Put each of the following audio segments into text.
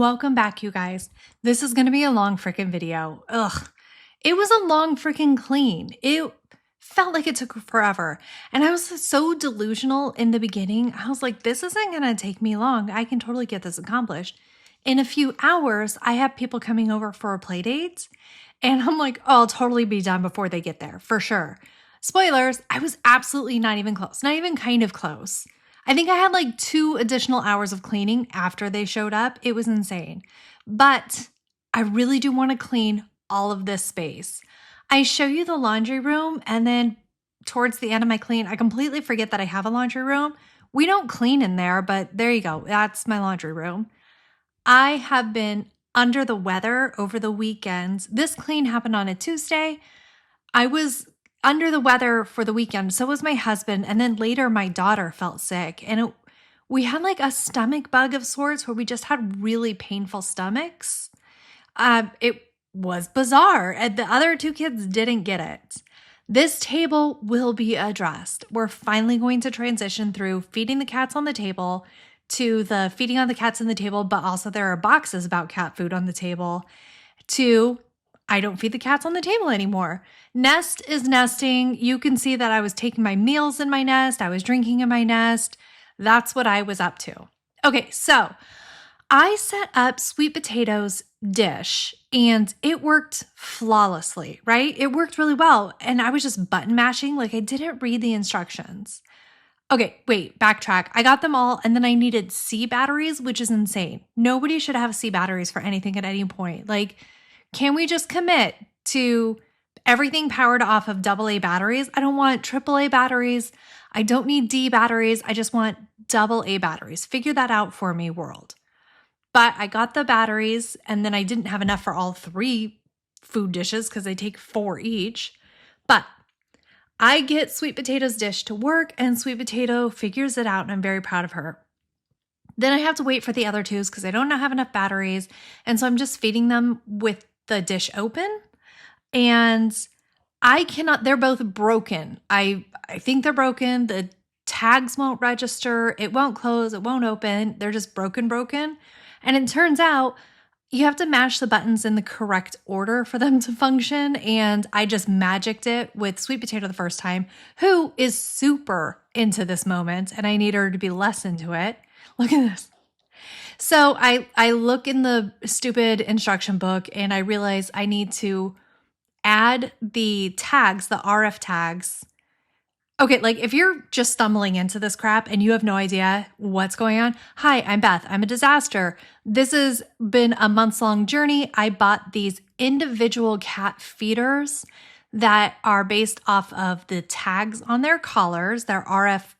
Welcome back, you guys. This is going to be a long freaking video. Ugh. It was a long freaking clean. It felt like it took forever. And I was so delusional in the beginning. I was like, this isn't going to take me long. I can totally get this accomplished. In a few hours, I have people coming over for a play date. And I'm like, oh, I'll totally be done before they get there, for sure. Spoilers, I was absolutely not even close. Not even kind of close. I think I had like 2 additional hours of cleaning after they showed up. It was insane. But I really do want to clean all of this space. I show you the laundry room, and then towards the end of my clean, I completely forget that I have a laundry room. We don't clean in there, but there you go. That's my laundry room. I have been under the weather over the weekends. This clean happened on a Tuesday. I was under the weather for the weekend. So was my husband. And then later my daughter felt sick. And we had like a stomach bug of sorts where we just had really painful stomachs. It was bizarre. And the other 2 kids didn't get it. This table will be addressed. We're finally going to transition through feeding the cats on the table to the feeding on the cats on the table, but also there are boxes about cat food on the table, to I don't feed the cats on the table anymore. Nest is nesting. You can see that I was taking my meals in my nest. I was drinking in my nest. That's what I was up to. Okay, so I set up sweet potatoes dish and it worked flawlessly, right? It worked really well. And I was just button mashing, like I didn't read the instructions. Okay, wait, backtrack. I got them all, and then I needed C batteries, which is insane. Nobody should have C batteries for anything at any point. Like, can we just commit to everything powered off of AA batteries? I don't want AAA batteries. I don't need D batteries. I just want AA batteries. Figure that out for me, world. But I got the batteries, and then I didn't have enough for all 3 food dishes because they take 4 each. But I get Sweet Potato's dish to work, and Sweet Potato figures it out, and I'm very proud of her. Then I have to wait for the other 2s because I don't have enough batteries, and so I'm just feeding them with the dish open, and I cannot, they're both broken. I think they're broken. The tags won't register. It won't close. It won't open. They're just broken. And it turns out you have to mash the buttons in the correct order for them to function. And I just magicked it with Sweet Potato the first time, who is super into this moment, and I need her to be less into it. Look at this. So I look in the stupid instruction book and I realize I need to add the tags, the RF tags. Okay, like if you're just stumbling into this crap and you have no idea what's going on, hi, I'm Beth. I'm a disaster. This has been a months-long journey. I bought these individual cat feeders that are based off of the tags on their collars, their RF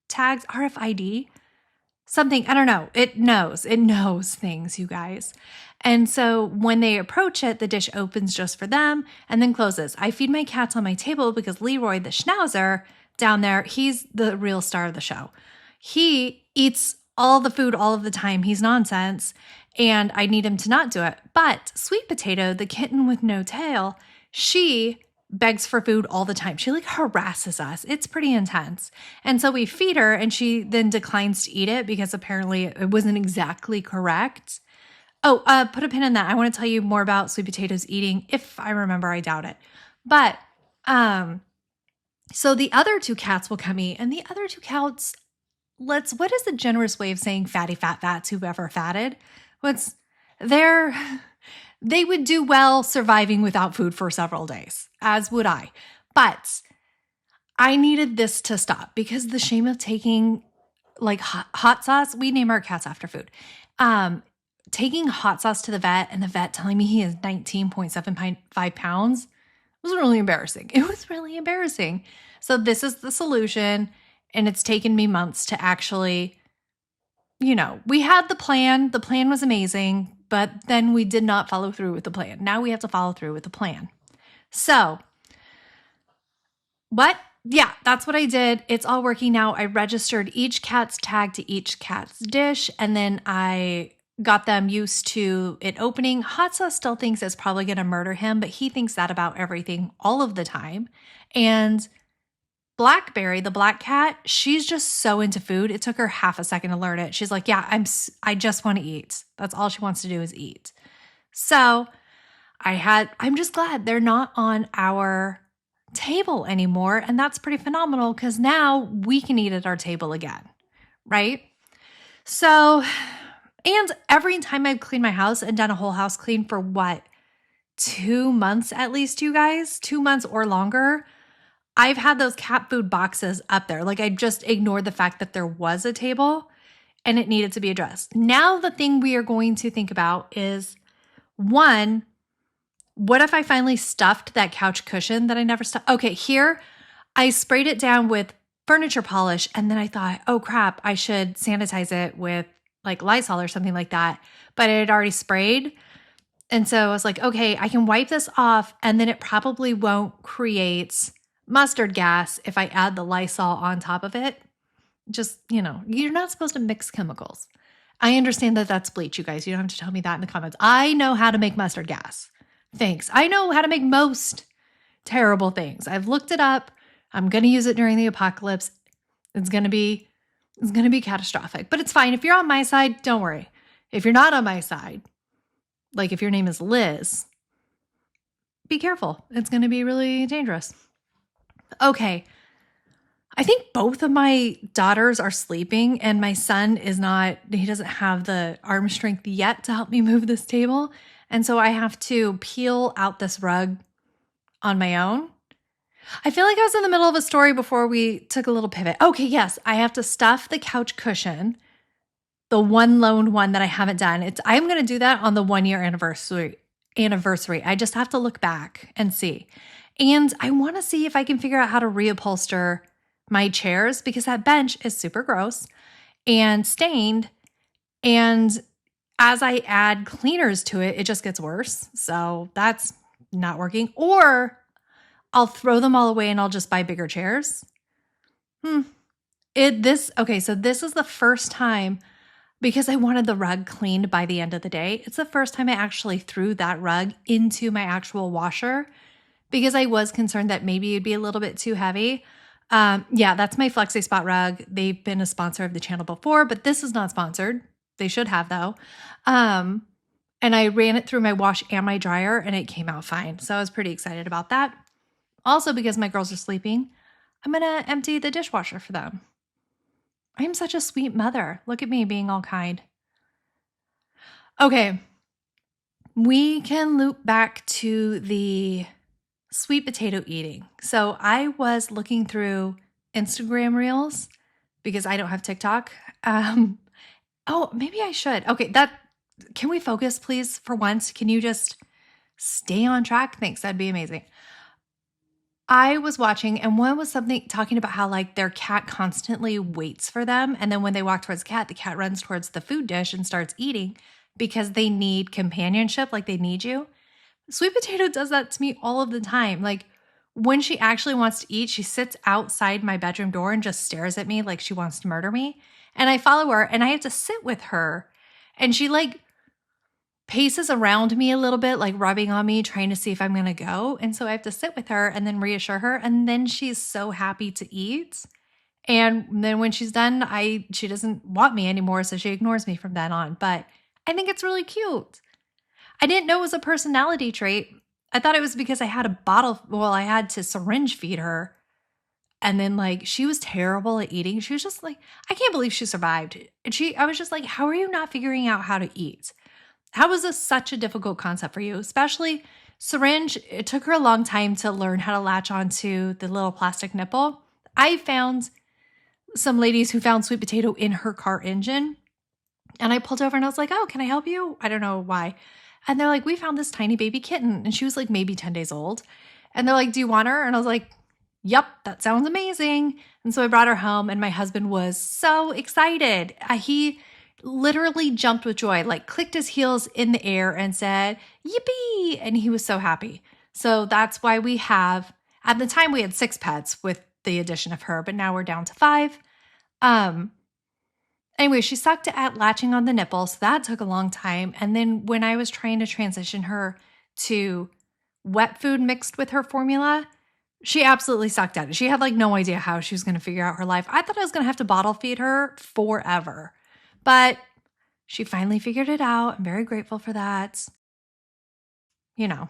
tags, RFID. Something, I don't know. It knows things, you guys. And so when they approach it, the dish opens just for them and then closes. I feed my cats on my table because Leroy, the schnauzer down there, he's the real star of the show. He eats all the food all of the time. He's nonsense, and I need him to not do it. But Sweet Potato, the kitten with no tail, she begs for food all the time. She like harasses us. It's pretty intense. And so we feed her, and she then declines to eat it because apparently it wasn't exactly correct. Oh, put a pin in that. I want to tell you more about Sweet Potato's eating. If I remember, I doubt it. But, so the other 2 cats will come eat, and the other 2 cats, what is the generous way of saying fatty fat fats who've ever fatted? They would do well surviving without food for several days, as would I. But I needed this to stop because the shame of taking like hot sauce, we name our cats after food. Taking hot sauce to the vet and the vet telling me he is 19.75 pounds was really embarrassing. It was really embarrassing. So this is the solution, and it's taken me months to actually, we had the plan. The plan was amazing, but then we did not follow through with the plan. Now we have to follow through with the plan. So what? Yeah, that's what I did. It's all working now. I registered each cat's tag to each cat's dish, and then I got them used to it opening. Hot Sauce still thinks it's probably going to murder him, but he thinks that about everything all of the time. And Blackberry, the black cat, she's just so into food. It took her half a second to learn it. She's like, yeah, I just want to eat. That's all she wants to do is eat. So I'm just glad they're not on our table anymore. And that's pretty phenomenal because now we can eat at our table again, right? So, and every time I've cleaned my house and done a whole house clean for what, 2 months at least, you guys, 2 months or longer, I've had those cat food boxes up there. Like I just ignored the fact that there was a table and it needed to be addressed. Now the thing we are going to think about is, one, what if I finally stuffed that couch cushion that I never stuffed? Okay, here I sprayed it down with furniture polish and then I thought, oh crap, I should sanitize it with like Lysol or something like that. But it had already sprayed. And so I was like, okay, I can wipe this off and then it probably won't create mustard gas if I add the Lysol on top of it. Just, you're not supposed to mix chemicals. I understand that that's bleach, you guys. You don't have to tell me that in the comments. I know how to make mustard gas. Thanks. I know how to make most terrible things. I've looked it up. I'm going to use it during the apocalypse. It's going to be catastrophic, but it's fine. If you're on my side, don't worry. If you're not on my side, like if your name is Liz, be careful. It's going to be really dangerous. Okay. I think both of my daughters are sleeping and my son he doesn't have the arm strength yet to help me move this table. And so I have to peel out this rug on my own. I feel like I was in the middle of a story before we took a little pivot. Okay, yes, I have to stuff the couch cushion, the one lone one that I haven't done. I'm going to do that on the 1-year anniversary. I just have to look back and see. And I want to see if I can figure out how to reupholster my chairs because that bench is super gross and stained. And as I add cleaners to it, it just gets worse. So that's not working. Or I'll throw them all away and I'll just buy bigger chairs. So this is the first time, because I wanted the rug cleaned by the end of the day. It's the first time I actually threw that rug into my actual washer because I was concerned that maybe it'd be a little bit too heavy. Yeah, that's my Flexi Spot rug. They've been a sponsor of the channel before, but this is not sponsored. They should have though. And I ran it through my wash and my dryer and it came out fine. So I was pretty excited about that. Also, because my girls are sleeping, I'm going to empty the dishwasher for them. I'm such a sweet mother. Look at me being all kind. Okay. We can loop back to the sweet potato eating. So I was looking through Instagram reels because I don't have TikTok. Oh, maybe I should. Okay, can we focus please for once? Can you just stay on track? Thanks, that'd be amazing. I was watching and one was something talking about how like their cat constantly waits for them. And then when they walk towards the cat runs towards the food dish and starts eating because they need companionship, like they need you. Sweet Potato does that to me all of the time. Like when she actually wants to eat, she sits outside my bedroom door and just stares at me like she wants to murder me. And I follow her and I have to sit with her. And she like paces around me a little bit, like rubbing on me, trying to see if I'm going to go. And so I have to sit with her and then reassure her. And then she's so happy to eat. And then when she's done, she doesn't want me anymore. So she ignores me from then on. But I think it's really cute. I didn't know it was a personality trait. I thought it was because I had I had to syringe feed her. And then like, she was terrible at eating. She was just like, I can't believe she survived. And I was just like, how are you not figuring out how to eat? How is this such a difficult concept for you? Especially syringe, it took her a long time to learn how to latch onto the little plastic nipple. I found some ladies who found sweet potato in her car engine. And I pulled over and I was like, oh, can I help you? I don't know why. And they're like, we found this tiny baby kitten. And she was like maybe 10 days old. And they're like, do you want her? And I was like, yep, that sounds amazing. And so I brought her home and my husband was so excited. He literally jumped with joy, like clicked his heels in the air and said, yippee. And he was so happy. So that's why at the time we had 6 pets with the addition of her, but now we're down to 5. Anyway, she sucked at latching on the nipple. So that took a long time. And then when I was trying to transition her to wet food mixed with her formula, She absolutely sucked at it. She had like no idea how she was going to figure out her life. I thought I was going to have to bottle feed her forever, but she finally figured it out. I'm very grateful for that. You know,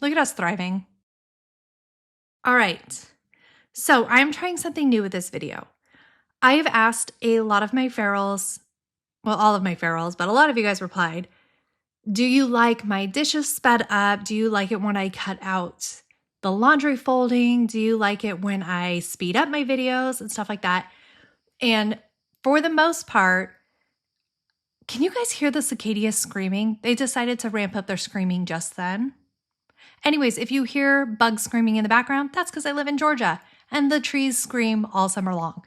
look at us thriving. All right. So I'm trying something new with this video. I have asked a lot of my ferals, well, all of my ferals, but a lot of you guys replied, do you like my dishes sped up? Do you like it when I cut out the laundry folding? Do you like it when I speed up my videos and stuff like that? And for the most part, can you guys hear the cicadas screaming? They decided to ramp up their screaming just then. Anyways, if you hear bugs screaming in the background, that's because I live in Georgia and the trees scream all summer long.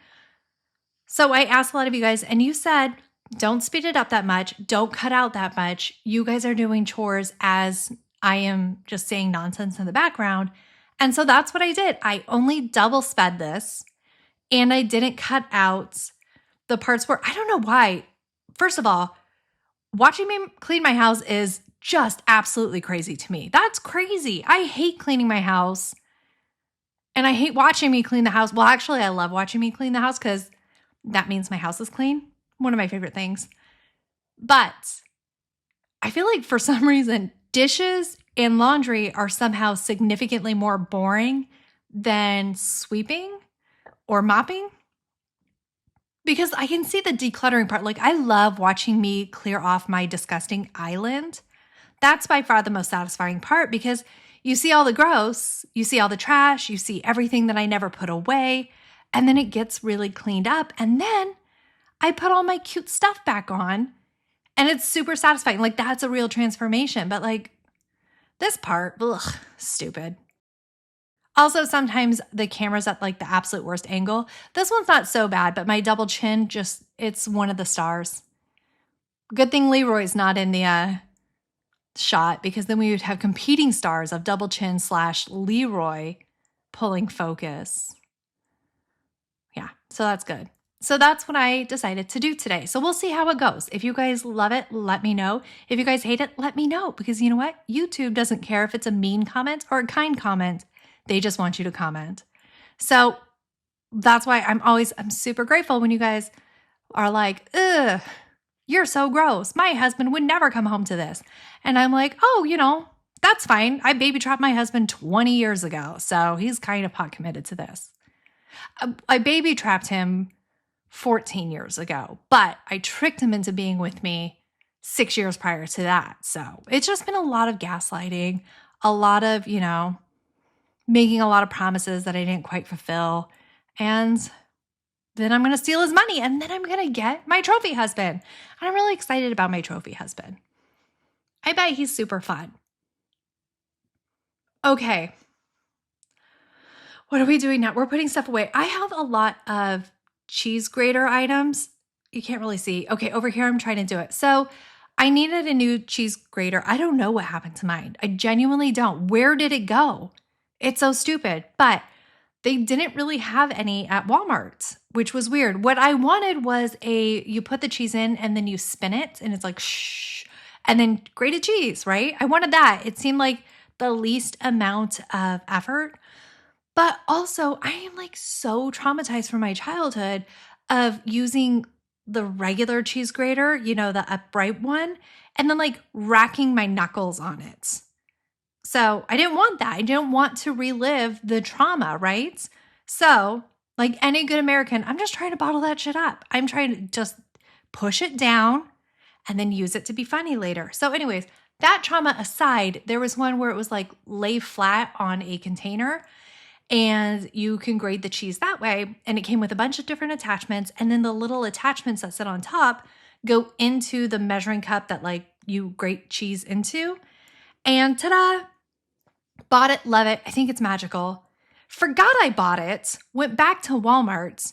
So I asked a lot of you guys, and you said, don't speed it up that much. Don't cut out that much. You guys are doing chores as I am just saying nonsense in the background. And so that's what I did. I only double sped this, and I didn't cut out the parts where I don't know why. First of all, watching me clean my house is just absolutely crazy to me. That's crazy. I hate cleaning my house, and I hate watching me clean the house. Well, actually, I love watching me clean the house because that means my house is clean. One of my favorite things. But I feel like for some reason, dishes and laundry are somehow significantly more boring than sweeping or mopping. Because I can see the decluttering part. Like, I love watching me clear off my disgusting island. That's by far the most satisfying part because you see all the gross, you see all the trash, you see everything that I never put away, and then it gets really cleaned up. And then I put all my cute stuff back on, and it's super satisfying. Like, that's a real transformation. But like this part, ugh, stupid. Also, sometimes the camera's at like the absolute worst angle. This one's not so bad, but my double chin it's one of the stars. Good thing Leroy's not in the shot because then we would have competing stars of double chin / Leroy pulling focus. Yeah, so that's good. So that's what I decided to do today. So we'll see how it goes. If you guys love it, let me know. If you guys hate it, let me know because you know what? YouTube doesn't care if it's a mean comment or a kind comment. They just want you to comment. So that's why I'm super grateful when you guys are like, ugh, you're so gross. My husband would never come home to this. And I'm like, oh, that's fine. I baby trapped my husband 20 years ago. So he's kind of pot committed to this. I baby trapped him 14 years ago, but I tricked him into being with me 6 years prior to that. So it's just been a lot of gaslighting, a lot of, making a lot of promises that I didn't quite fulfill. And then I'm going to steal his money and then I'm going to get my trophy husband. And I'm really excited about my trophy husband. I bet he's super fun. Okay. What are we doing now? We're putting stuff away. I have a lot of cheese grater items. You can't really see. Okay, over here, I'm trying to do it. So I needed a new cheese grater. I don't know what happened to mine. I genuinely don't. Where did it go? It's so stupid, but they didn't really have any at Walmart, which was weird. What I wanted was you put the cheese in and then you spin it and it's like, shh, and then grated cheese, right? I wanted that. It seemed like the least amount of effort. But also, I am like so traumatized from my childhood of using the regular cheese grater, the upright one, and then like racking my knuckles on it. So I didn't want that. I didn't want to relive the trauma, right? So like any good American, I'm just trying to bottle that shit up. I'm trying to just push it down and then use it to be funny later. So anyways, that trauma aside, there was one where it was like lay flat on a container and you can grate the cheese that way. And it came with a bunch of different attachments. And then the little attachments that sit on top go into the measuring cup that like you grate cheese into. And ta-da, bought it, love it. I think it's magical. Forgot I bought it, went back to Walmart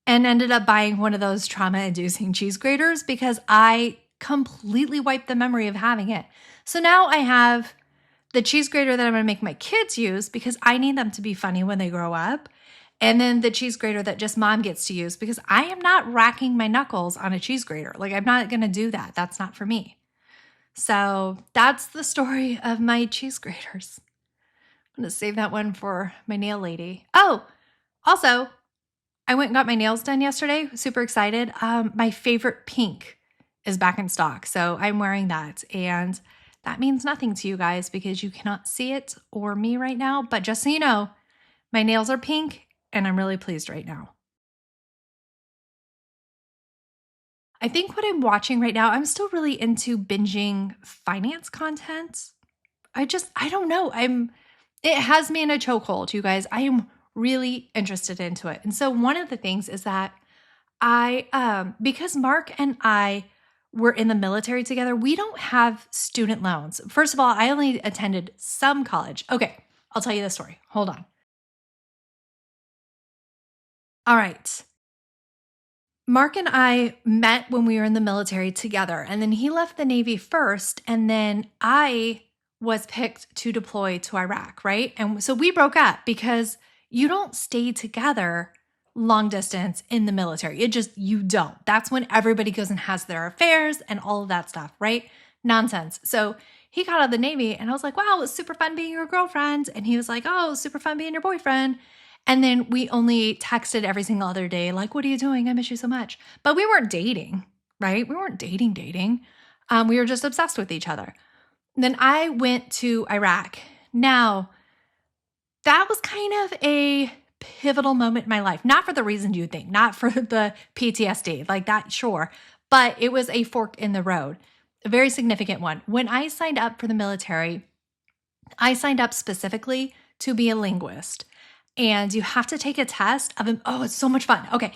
and ended up buying one of those trauma-inducing cheese graters because I completely wiped the memory of having it. So now I have the cheese grater that I'm going to make my kids use because I need them to be funny when they grow up. And then the cheese grater that just mom gets to use because I am not racking my knuckles on a cheese grater. Like I'm not going to do that. That's not for me. So that's the story of my cheese graters. I'm going to save that one for my nail lady. Oh, also, I went and got my nails done yesterday. Super excited. My favorite pink is back in stock. So I'm wearing that. And that means nothing to you guys because you cannot see it or me right now. But just so you know, my nails are pink and I'm really pleased right now. I think what I'm watching right now, I'm still really into binging finance content. I don't know. It has me in a chokehold, you guys. I am really interested into it. And so one of the things is that because Mark and I were in the military together, we don't have student loans. First of all, I only attended some college. Okay, I'll tell you the story. Hold on. All right. Mark and I met when we were in the military together, and then he left the Navy first, and then I was picked to deploy to Iraq, right? And so we broke up because you don't stay together long distance in the military. You don't. That's when everybody goes and has their affairs and all of that stuff, right? Nonsense. So he got out of the Navy, and I was like, wow, it was super fun being your girlfriend. And he was like, oh, it was super fun being your boyfriend. And then we only texted every single other day, like, what are you doing? I miss you so much. But we weren't dating, right? We weren't dating. We were just obsessed with each other. Then I went to Iraq. Now, that was kind of a pivotal moment in my life. Not for the reason you think, not for the PTSD, like that, sure. But it was a fork in the road, a very significant one. When I signed up for the military, I signed up specifically to be a linguist. And you have to take a test it's so much fun. Okay.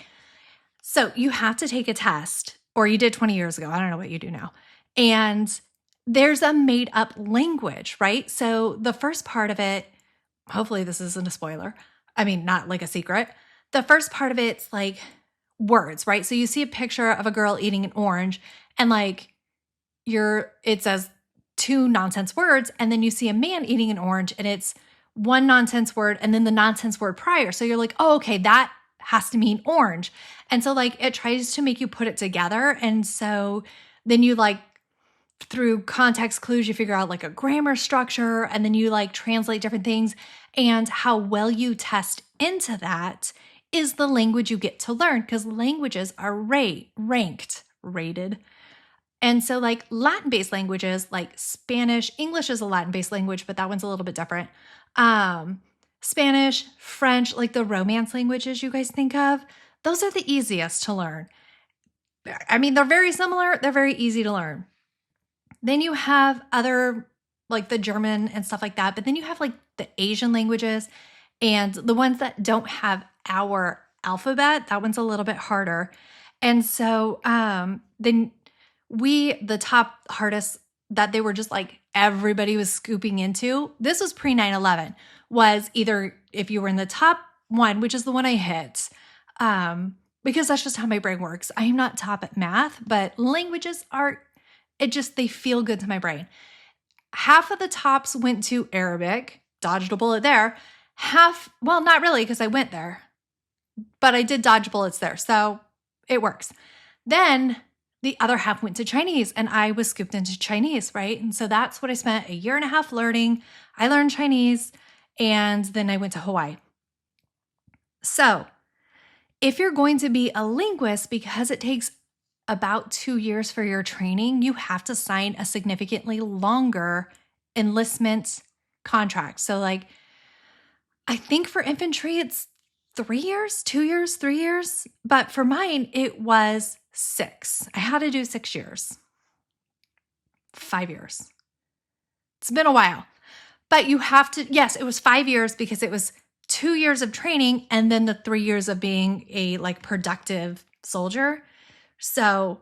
So you have to take a test, or you did 20 years ago. I don't know what you do now. And there's a made up language, right? So the first part of it, hopefully this isn't a spoiler. I mean, not like a secret. The first part of it's like words, right? So you see a picture of a girl eating an orange and like it says 2 nonsense words. And then you see a man eating an orange and it's 1 nonsense word and then the nonsense word prior. So you're like, oh, okay, that has to mean orange. And so like it tries to make you put it together. And so then you like, through context clues, you figure out like a grammar structure and then you like translate different things. And how well you test into that is the language you get to learn, because languages are rated. And so like Latin-based languages like Spanish, English is a Latin-based language, but that one's a little bit different. Spanish, French, like the Romance languages you guys think of, those are the easiest to learn. I mean, they're very similar. They're very easy to learn. Then you have other like the German and stuff like that. But then you have like the Asian languages and the ones that don't have our alphabet. That one's a little bit harder. And so then the top hardest that they were just like everybody was scooping into, this was pre 9/11, was either if you were in the top one, which is the one I hit, because that's just how my brain works. I am not top at math, but languages they feel good to my brain. Half of the tops went to Arabic, dodged a bullet there. Not really because I went there, but I did dodge bullets there. So it works. Then the other half went to Chinese and I was scooped into Chinese, right? And so that's what I spent a year and a half learning. I learned Chinese and then I went to Hawaii. So if you're going to be a linguist, because it takes about 2 years for your training, you have to sign a significantly longer enlistment contract. So like, I think for infantry, it's 3 years, 2 years, 3 years. But for mine, it was 6. I had to do 6 years, 5 years. It's been a while, but you have to, yes, it was 5 years because it was 2 years of training and then the 3 years of being a like productive soldier. So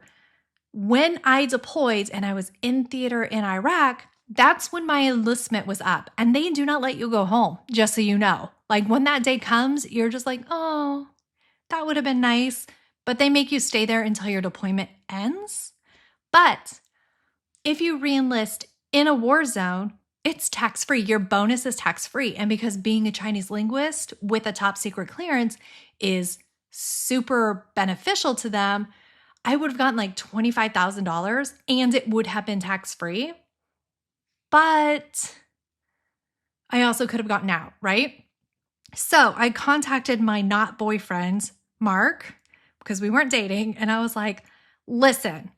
when I deployed and I was in theater in Iraq, that's when my enlistment was up and they do not let you go home, just so you know. Like when that day comes, you're just like, oh, that would have been nice. But they make you stay there until your deployment ends. But if you re-enlist in a war zone, it's tax-free. Your bonus is tax-free. And because being a Chinese linguist with a top secret clearance is super beneficial to them, I would have gotten like $25,000 and it would have been tax-free. But I also could have gotten out, right? So I contacted my not boyfriend, Mark, because we weren't dating. And I was like, listen,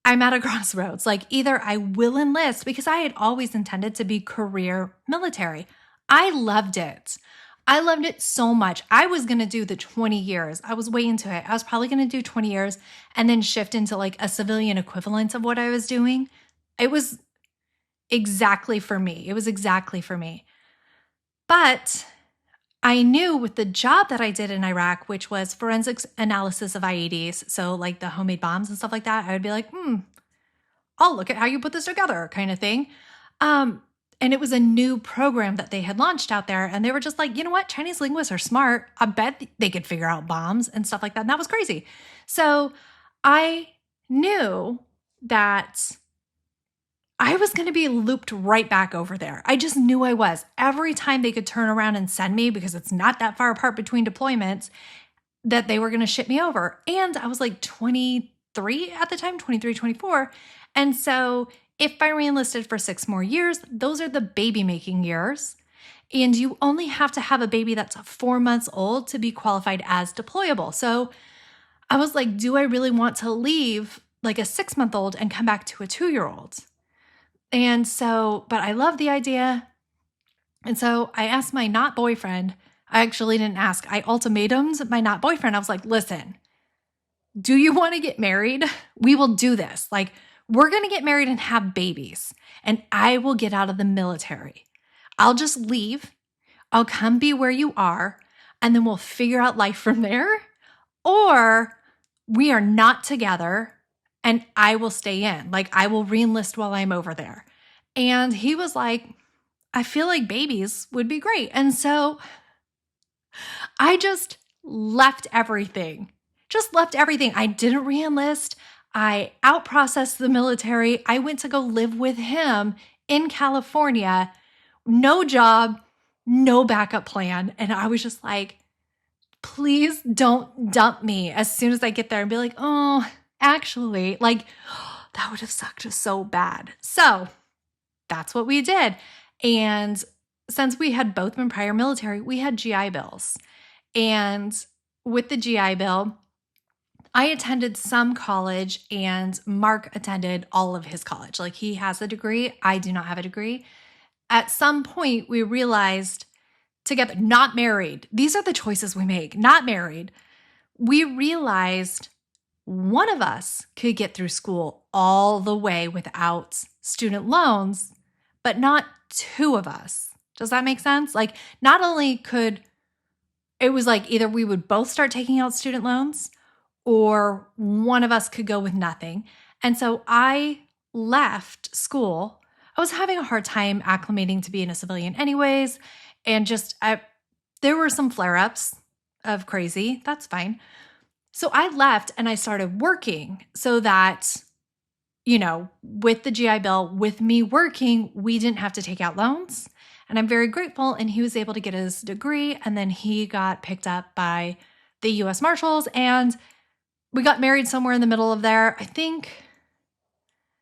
I'm at a crossroads. Like, either I will enlist, because I had always intended to be career military. I loved it. I loved it so much. I was going to do the 20 years. I was way into it. I was probably going to do 20 years and then shift into like a civilian equivalent of what I was doing. It was exactly for me. It was exactly for me. But I knew with the job that I did in Iraq, which was forensics analysis of IEDs, so like the homemade bombs and stuff like that, I would be like, I'll look at how you put this together kind of thing. And it was a new program that they had launched out there. And they were just like, you know what? Chinese linguists are smart. I bet they could figure out bombs and stuff like that. And that was crazy. So I knew that I was going to be looped right back over there. I just knew I was. Every time they could turn around and send me, because it's not that far apart between deployments, that they were going to ship me over. And I was like 23 at the time, 23, 24. And so if I reenlisted for 6 more years, those are the baby making years. And you only have to have a baby that's 4 months old to be qualified as deployable. So I was like, do I really want to leave like a 6-month-old and come back to a 2-year-old? And so, but I love the idea. And so I asked my not boyfriend, I actually didn't ask, I ultimatumed my not boyfriend. I was like, listen, do you want to get married? We will do this. Like, we're going to get married and have babies, and I will get out of the military. I'll just leave. I'll come be where you are, and then we'll figure out life from there. Or we are not together and I will stay in. Like, I will reenlist while I'm over there. And he was like, I feel like babies would be great. And so I just left everything. I didn't reenlist. I outprocessed the military. I went to go live with him in California. No job, no backup plan. And I was just like, please don't dump me as soon as I get there and be like, oh, actually, like, that would have sucked so bad. So that's what we did. And since we had both been prior military, we had GI Bills. And with the GI Bill, I attended some college and Mark attended all of his college. Like, he has a degree. I do not have a degree. At some point, we realized together, not married. These are the choices we make, not married. We realized one of us could get through school all the way without student loans, but not 2 of us. Does that make sense? Like, not only it was like either we would both start taking out student loans, or one of us could go with nothing. And so I left school. I was having a hard time acclimating to being a civilian anyways. And just, there were some flare-ups of crazy. That's fine. So I left and I started working so that, with the GI Bill, with me working, we didn't have to take out loans. And I'm very grateful. And he was able to get his degree. And then he got picked up by the U.S. Marshals, and we got married somewhere in the middle of there. I think,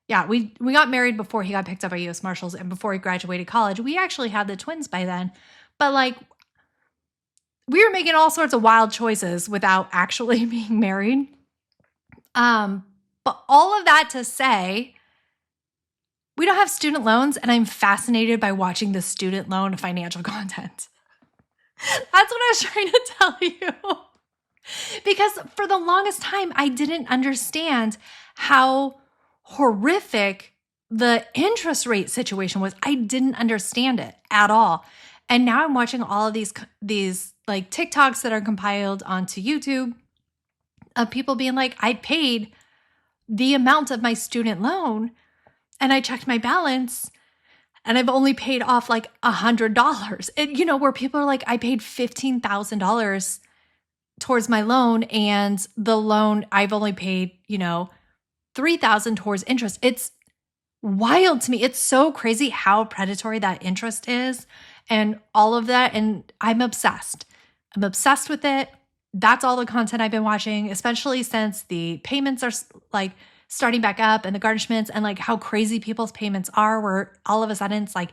yeah, we got married before he got picked up by U.S. Marshals and before he graduated college. We actually had the twins by then. But like, we were making all sorts of wild choices without actually being married. But all of that to say, we don't have student loans, and I'm fascinated by watching the student loan financial content. That's what I was trying to tell you. Because for the longest time, I didn't understand how horrific the interest rate situation was. I didn't understand it at all. And now I'm watching all of these like TikToks that are compiled onto YouTube of people being like, I paid the amount of my student loan and I checked my balance and I've only paid off like $100. And, where people are like, I paid $15,000 towards my loan, and the loan I've only paid, $3,000 towards interest. It's wild to me. It's so crazy how predatory that interest is and all of that. And I'm obsessed. I'm obsessed with it. That's all the content I've been watching, especially since the payments are like starting back up and the garnishments and like how crazy people's payments are, where all of a sudden it's like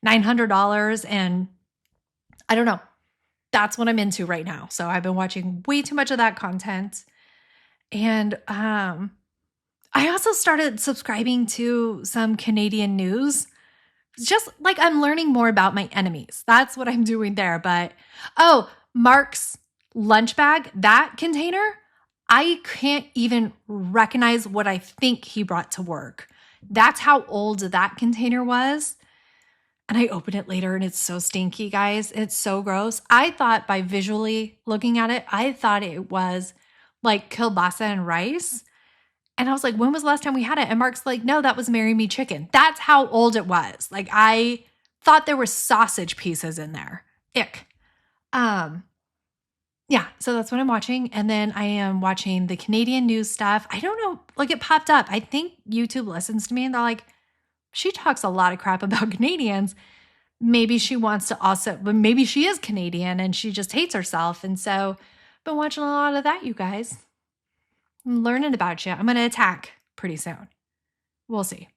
$900. And I don't know. That's what I'm into right now. So I've been watching way too much of that content. And I also started subscribing to some Canadian news. Just like I'm learning more about my enemies. That's what I'm doing there. But, oh, Mark's lunch bag, that container, I can't even recognize what I think he brought to work. That's how old that container was. And I opened it later and it's so stinky, guys. It's so gross. I thought by visually looking at it, I thought it was like kielbasa and rice. And I was like, when was the last time we had it? And Mark's like, no, that was Marry Me chicken. That's how old it was. Like I thought there were sausage pieces in there. Ick. Yeah, so that's what I'm watching. And then I am watching the Canadian news stuff. I don't know, like it popped up. I think YouTube listens to me and they're like, she talks a lot of crap about Canadians. Maybe she wants to also, but maybe she is Canadian and she just hates herself. And so I've been watching a lot of that, you guys. I'm learning about you. I'm going to attack pretty soon. We'll see.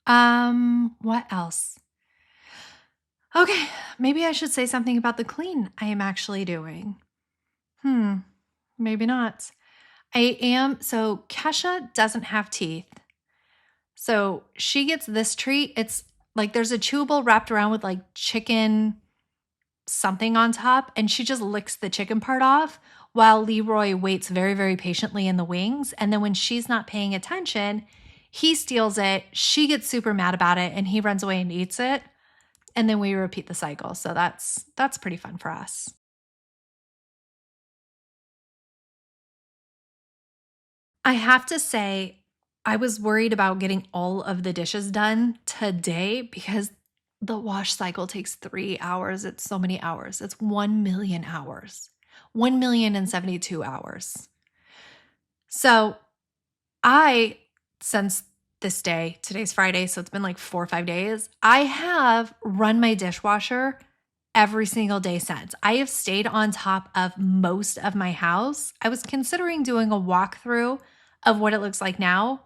What else? Okay, maybe I should say something about the clean I am actually doing. Maybe not. So Kesha doesn't have teeth. So she gets this treat. It's like there's a chewable wrapped around with like chicken something on top, and she just licks the chicken part off while Leroy waits very, very patiently in the wings. And then when she's not paying attention, he steals it. She gets super mad about it, and he runs away and eats it. And then we repeat the cycle. So that's pretty fun for us. I have to say, I was worried about getting all of the dishes done today because the wash cycle takes 3 hours. It's so many hours. It's 1 million hours. 1,072 hours. So since this day, today's Friday, so it's been like 4 or 5 days, I have run my dishwasher every single day since. I have stayed on top of most of my house. I was considering doing a walkthrough of what it looks like now.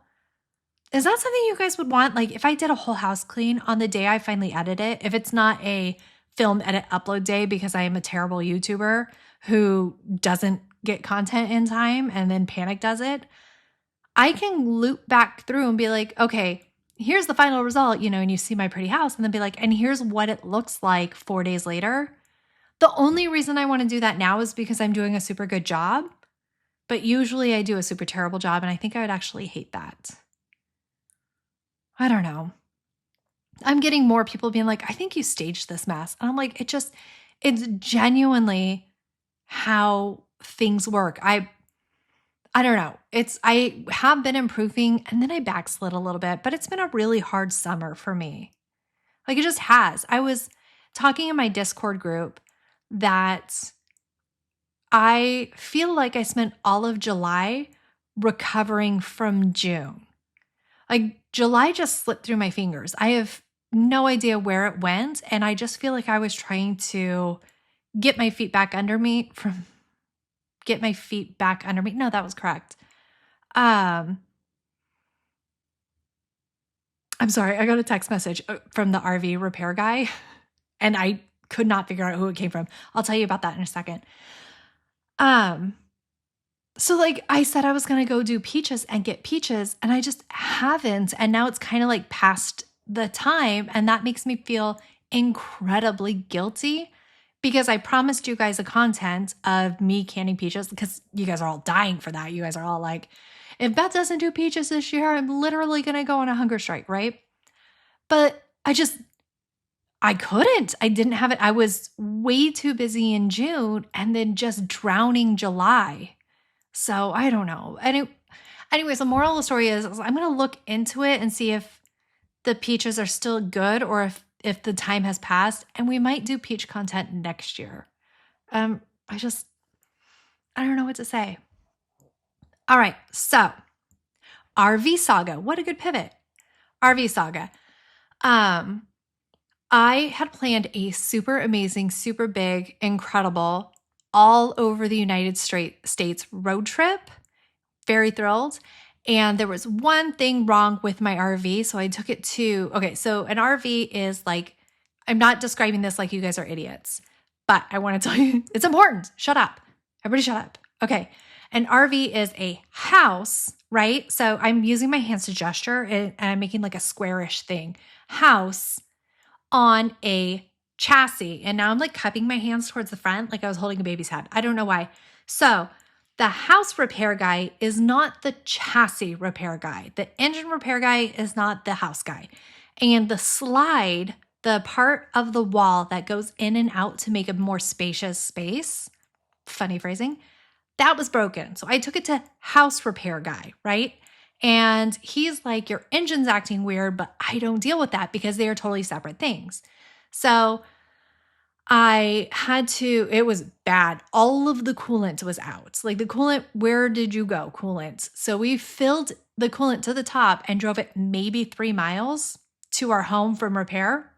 Is that something you guys would want? Like if I did a whole house clean on the day I finally edit it, if it's not a film edit upload day because I am a terrible YouTuber who doesn't get content in time and then panic does it, I can loop back through and be like, okay, here's the final result, and you see my pretty house, and then be like, and here's what it looks like 4 days later. The only reason I want to do that now is because I'm doing a super good job, but usually I do a super terrible job, and I think I would actually hate that. I don't know. I'm getting more people being like, I think you staged this mess. And I'm like, it's genuinely how things work. I don't know. I have been improving and then I backslid a little bit, but it's been a really hard summer for me. Like it just has. I was talking in my Discord group that I feel like I spent all of July recovering from June. Like July just slipped through my fingers. I have no idea where it went. And I just feel like I was trying to get my feet back under me. No, that was correct. I'm sorry. I got a text message from the RV repair guy and I could not figure out who it came from. I'll tell you about that in a second. So like I said, I was going to go do peaches and get peaches and I just haven't. And now it's kind of like past the time. And that makes me feel incredibly guilty because I promised you guys a content of me canning peaches because you guys are all dying for that. You guys are all like, if Beth doesn't do peaches this year, I'm literally going to go on a hunger strike, right? But I couldn't. I didn't have it. I was way too busy in June and then just drowning July. So I don't know. Anyways, the moral of the story is I'm going to look into it and see if the peaches are still good or if the time has passed, and we might do peach content next year. I don't know what to say. All right. So RV Saga. What a good pivot. RV Saga. I had planned a super amazing, super big, incredible, all over the United States road trip. Very thrilled. And there was one thing wrong with my RV. So I took it to, okay, so an RV is like, I'm not describing this like you guys are idiots, but I want to tell you, it's important. Shut up. Everybody shut up. Okay. An RV is a house, right? So I'm using my hands to gesture and I'm making like a squarish thing. House on a chassis. And now I'm like cupping my hands towards the front like I was holding a baby's head. I don't know why. So the house repair guy is not the chassis repair guy. The engine repair guy is not the house guy. And the slide, the part of the wall that goes in and out to make a more spacious space, funny phrasing, that was broken. So I took it to house repair guy, right? And he's like, your engine's acting weird, but I don't deal with that because they are totally separate things. So I had to, it was bad. All of the coolant was out. Like the coolant, where did you go? Coolant. So we filled the coolant to the top and drove it maybe 3 miles to our home from repair.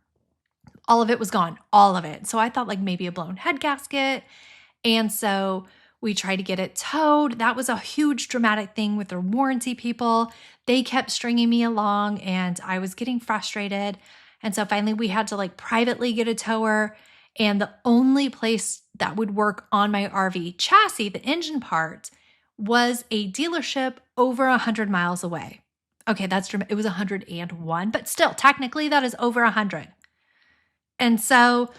All of it was gone, all of it. So I thought like maybe a blown head gasket. And so we tried to get it towed. That was a huge dramatic thing with their warranty people. They kept stringing me along and I was getting frustrated. And so finally we had to like privately get a tower. And the only place that would work on my RV chassis, the engine part, was a dealership over 100 miles away. Okay, that's true. It was 101, but still, technically that is over 100. And so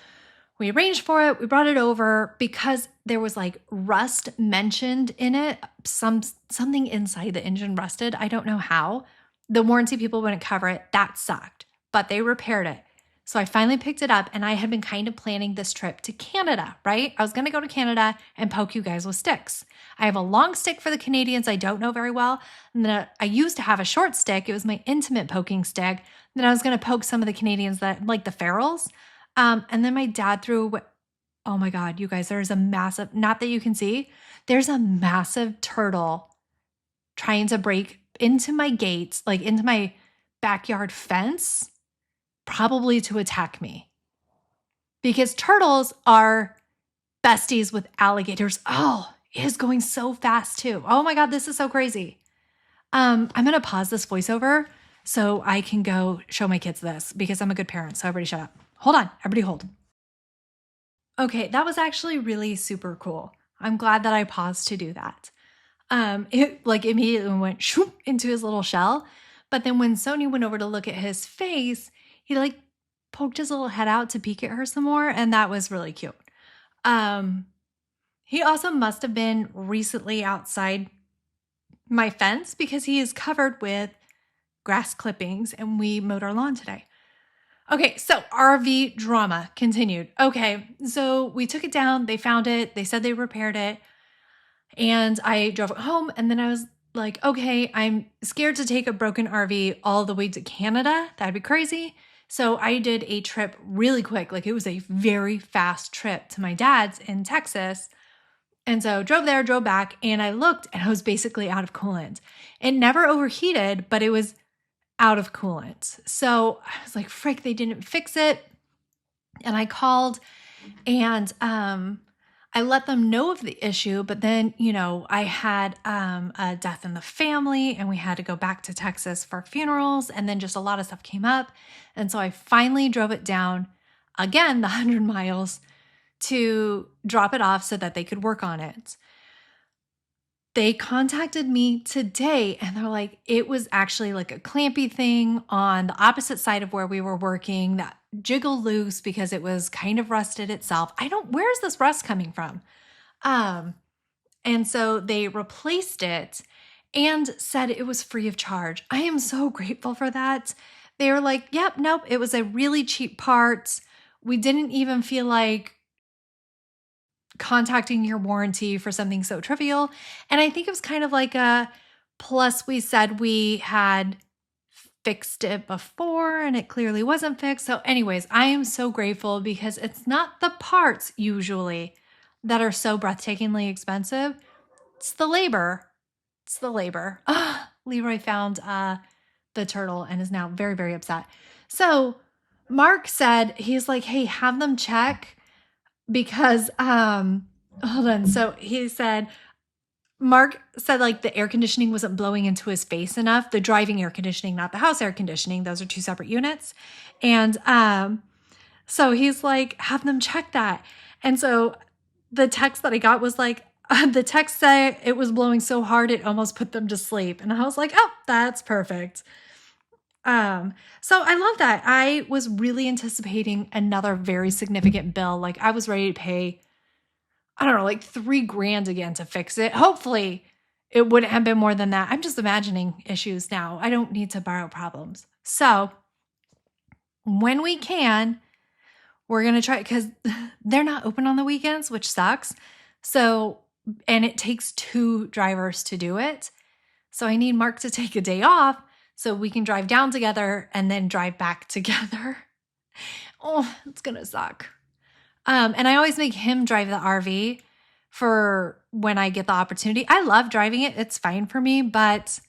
we arranged for it. We brought it over because there was like rust mentioned in it. Something inside the engine rusted. I don't know how. The warranty people wouldn't cover it. That sucked, but they repaired it. So I finally picked it up and I had been kind of planning this trip to Canada, right? I was going to go to Canada and poke you guys with sticks. I have a long stick for the Canadians I don't know very well. And then I used to have a short stick. It was my intimate poking stick. Then I was going to poke some of the Canadians that like the ferals. And then my dad threw, oh my God, you guys, there's a massive, not that you can see, there's a massive turtle trying to break into my gates, like into my backyard fence, probably to attack me. Because turtles are besties with alligators. Oh, it is going so fast too. Oh my God, this is so crazy. I'm going to pause this voiceover so I can go show my kids this because I'm a good parent. So everybody shut up. Hold on, everybody hold. Okay, that was actually really super cool. I'm glad that I paused to do that. It like immediately went shoop into his little shell. But then when Sony went over to look at his face, he like poked his little head out to peek at her some more. And that was really cute. He also must have been recently outside my fence because he is covered with grass clippings and we mowed our lawn today. Okay, so RV drama continued. Okay, so we took it down. They found it. They said they repaired it. And I drove it home. And then I was like, okay, I'm scared to take a broken RV all the way to Canada. That'd be crazy. So I did a trip really quick. Like it was a very fast trip to my dad's in Texas. And so drove there, drove back, and I looked and I was basically out of coolant. It never overheated, but it was out of coolant. So I was like, frick, they didn't fix it. And I called and I let them know of the issue, but then, you know, I had a death in the family and we had to go back to Texas for funerals. And then just a lot of stuff came up. And so I finally drove it down again, the 100 miles to drop it off so that they could work on it. They contacted me today and they're like, it was actually like a clampy thing on the opposite side of where we were working that jiggled loose because it was kind of rusted itself. Where's this rust coming from? And so they replaced it and said it was free of charge. I am so grateful for that. They were like, yep, nope, it was a really cheap part. We didn't even feel like contacting your warranty for something so trivial. And I think it was kind of like plus we said we had fixed it before and it clearly wasn't fixed. So anyways, I am so grateful because it's not the parts usually that are so breathtakingly expensive. It's the labor. It's the labor. Leroy found the turtle and is now very, very upset. So Mark said, he's like, hey, have them check because, hold on. So he said, Mark said like the air conditioning wasn't blowing into his face enough. The driving air conditioning, not the house air conditioning. Those are two separate units. And so he's like, have them check that. And so the text that I got was like, the text said it was blowing so hard it almost put them to sleep. And I was like, oh, that's perfect. So I love that. I was really anticipating another very significant bill. Like I was ready to pay, I don't know, like $3,000 again to fix it. Hopefully it wouldn't have been more than that. I'm just imagining issues now. I don't need to borrow problems. So when we can, we're going to try, because they're not open on the weekends, which sucks. So, and it takes 2 drivers to do it. So I need Mark to take a day off so we can drive down together and then drive back together. Oh, it's going to suck. And I always make him drive the RV for when I get the opportunity. I love driving it. It's fine for me. But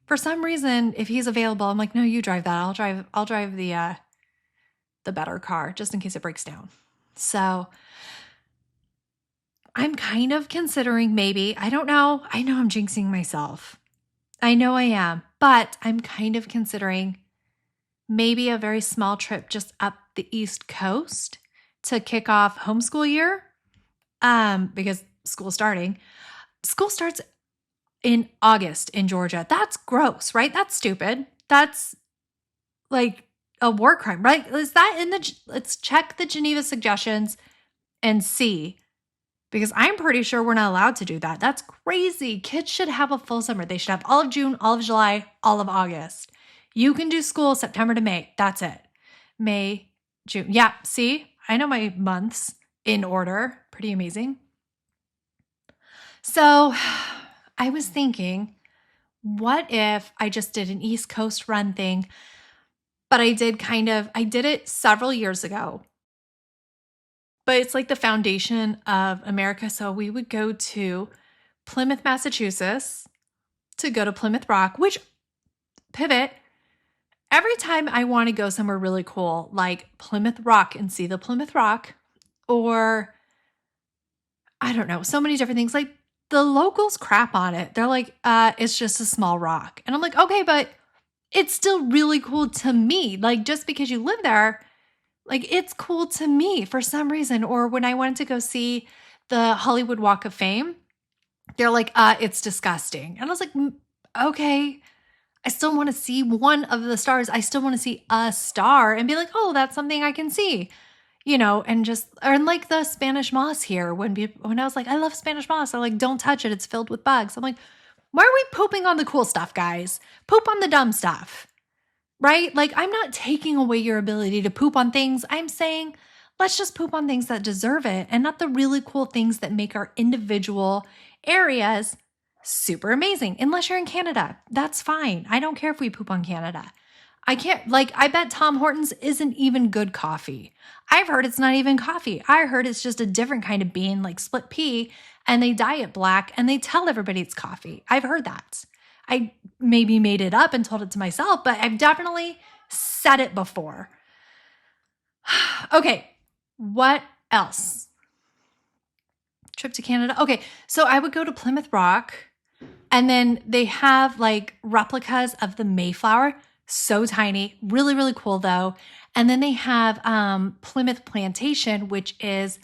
for some reason, if he's available, I'm like, no, you drive that. I'll drive the better car just in case it breaks down. So I'm kind of considering maybe, I don't know. I know I'm jinxing myself. I know I am, but I'm kind of considering maybe a very small trip just up the East Coast to kick off homeschool year. Because school's starting. School starts in August in Georgia. That's gross, right? That's stupid. That's like a war crime, right? Is that let's check the Geneva suggestions and see. Because I'm pretty sure we're not allowed to do that. That's crazy. Kids should have a full summer. They should have all of June, all of July, all of August. You can do school September to May. That's it. May, June. Yeah, see? I know my months in order. Pretty amazing. So I was thinking, what if I just did an East Coast run thing? But I did it several years ago. But it's like the foundation of America. So we would go to Plymouth, Massachusetts to go to Plymouth Rock, which pivot. Every time I want to go somewhere really cool, like Plymouth Rock and see the Plymouth Rock, or I don't know, so many different things. Like the locals crap on it. They're like, it's just a small rock. And I'm like, okay, but it's still really cool to me. Like just because you live there, like it's cool to me for some reason. Or when I wanted to go see the Hollywood Walk of Fame, they're like, it's disgusting. And I was like, okay, I still want to see one of the stars. I still want to see a star and be like, oh, that's something I can see, you know, and just, or like the Spanish moss here when I was like, I love Spanish moss. They're like, don't touch it. It's filled with bugs. I'm like, why are we pooping on the cool stuff, guys? Poop on the dumb stuff. Right? Like, I'm not taking away your ability to poop on things. I'm saying, let's just poop on things that deserve it and not the really cool things that make our individual areas super amazing. Unless you're in Canada, that's fine. I don't care if we poop on Canada. I bet Tom Hortons isn't even good coffee. I've heard it's not even coffee. I heard it's just a different kind of bean, like split pea, and they dye it black and they tell everybody it's coffee. I've heard that. I maybe made it up and told it to myself, but I've definitely said it before. Okay, what else? Trip to Canada. Okay, so I would go to Plymouth Rock, and then they have like replicas of the Mayflower, so tiny, really, really cool though. And then they have Plymouth Plantation, which is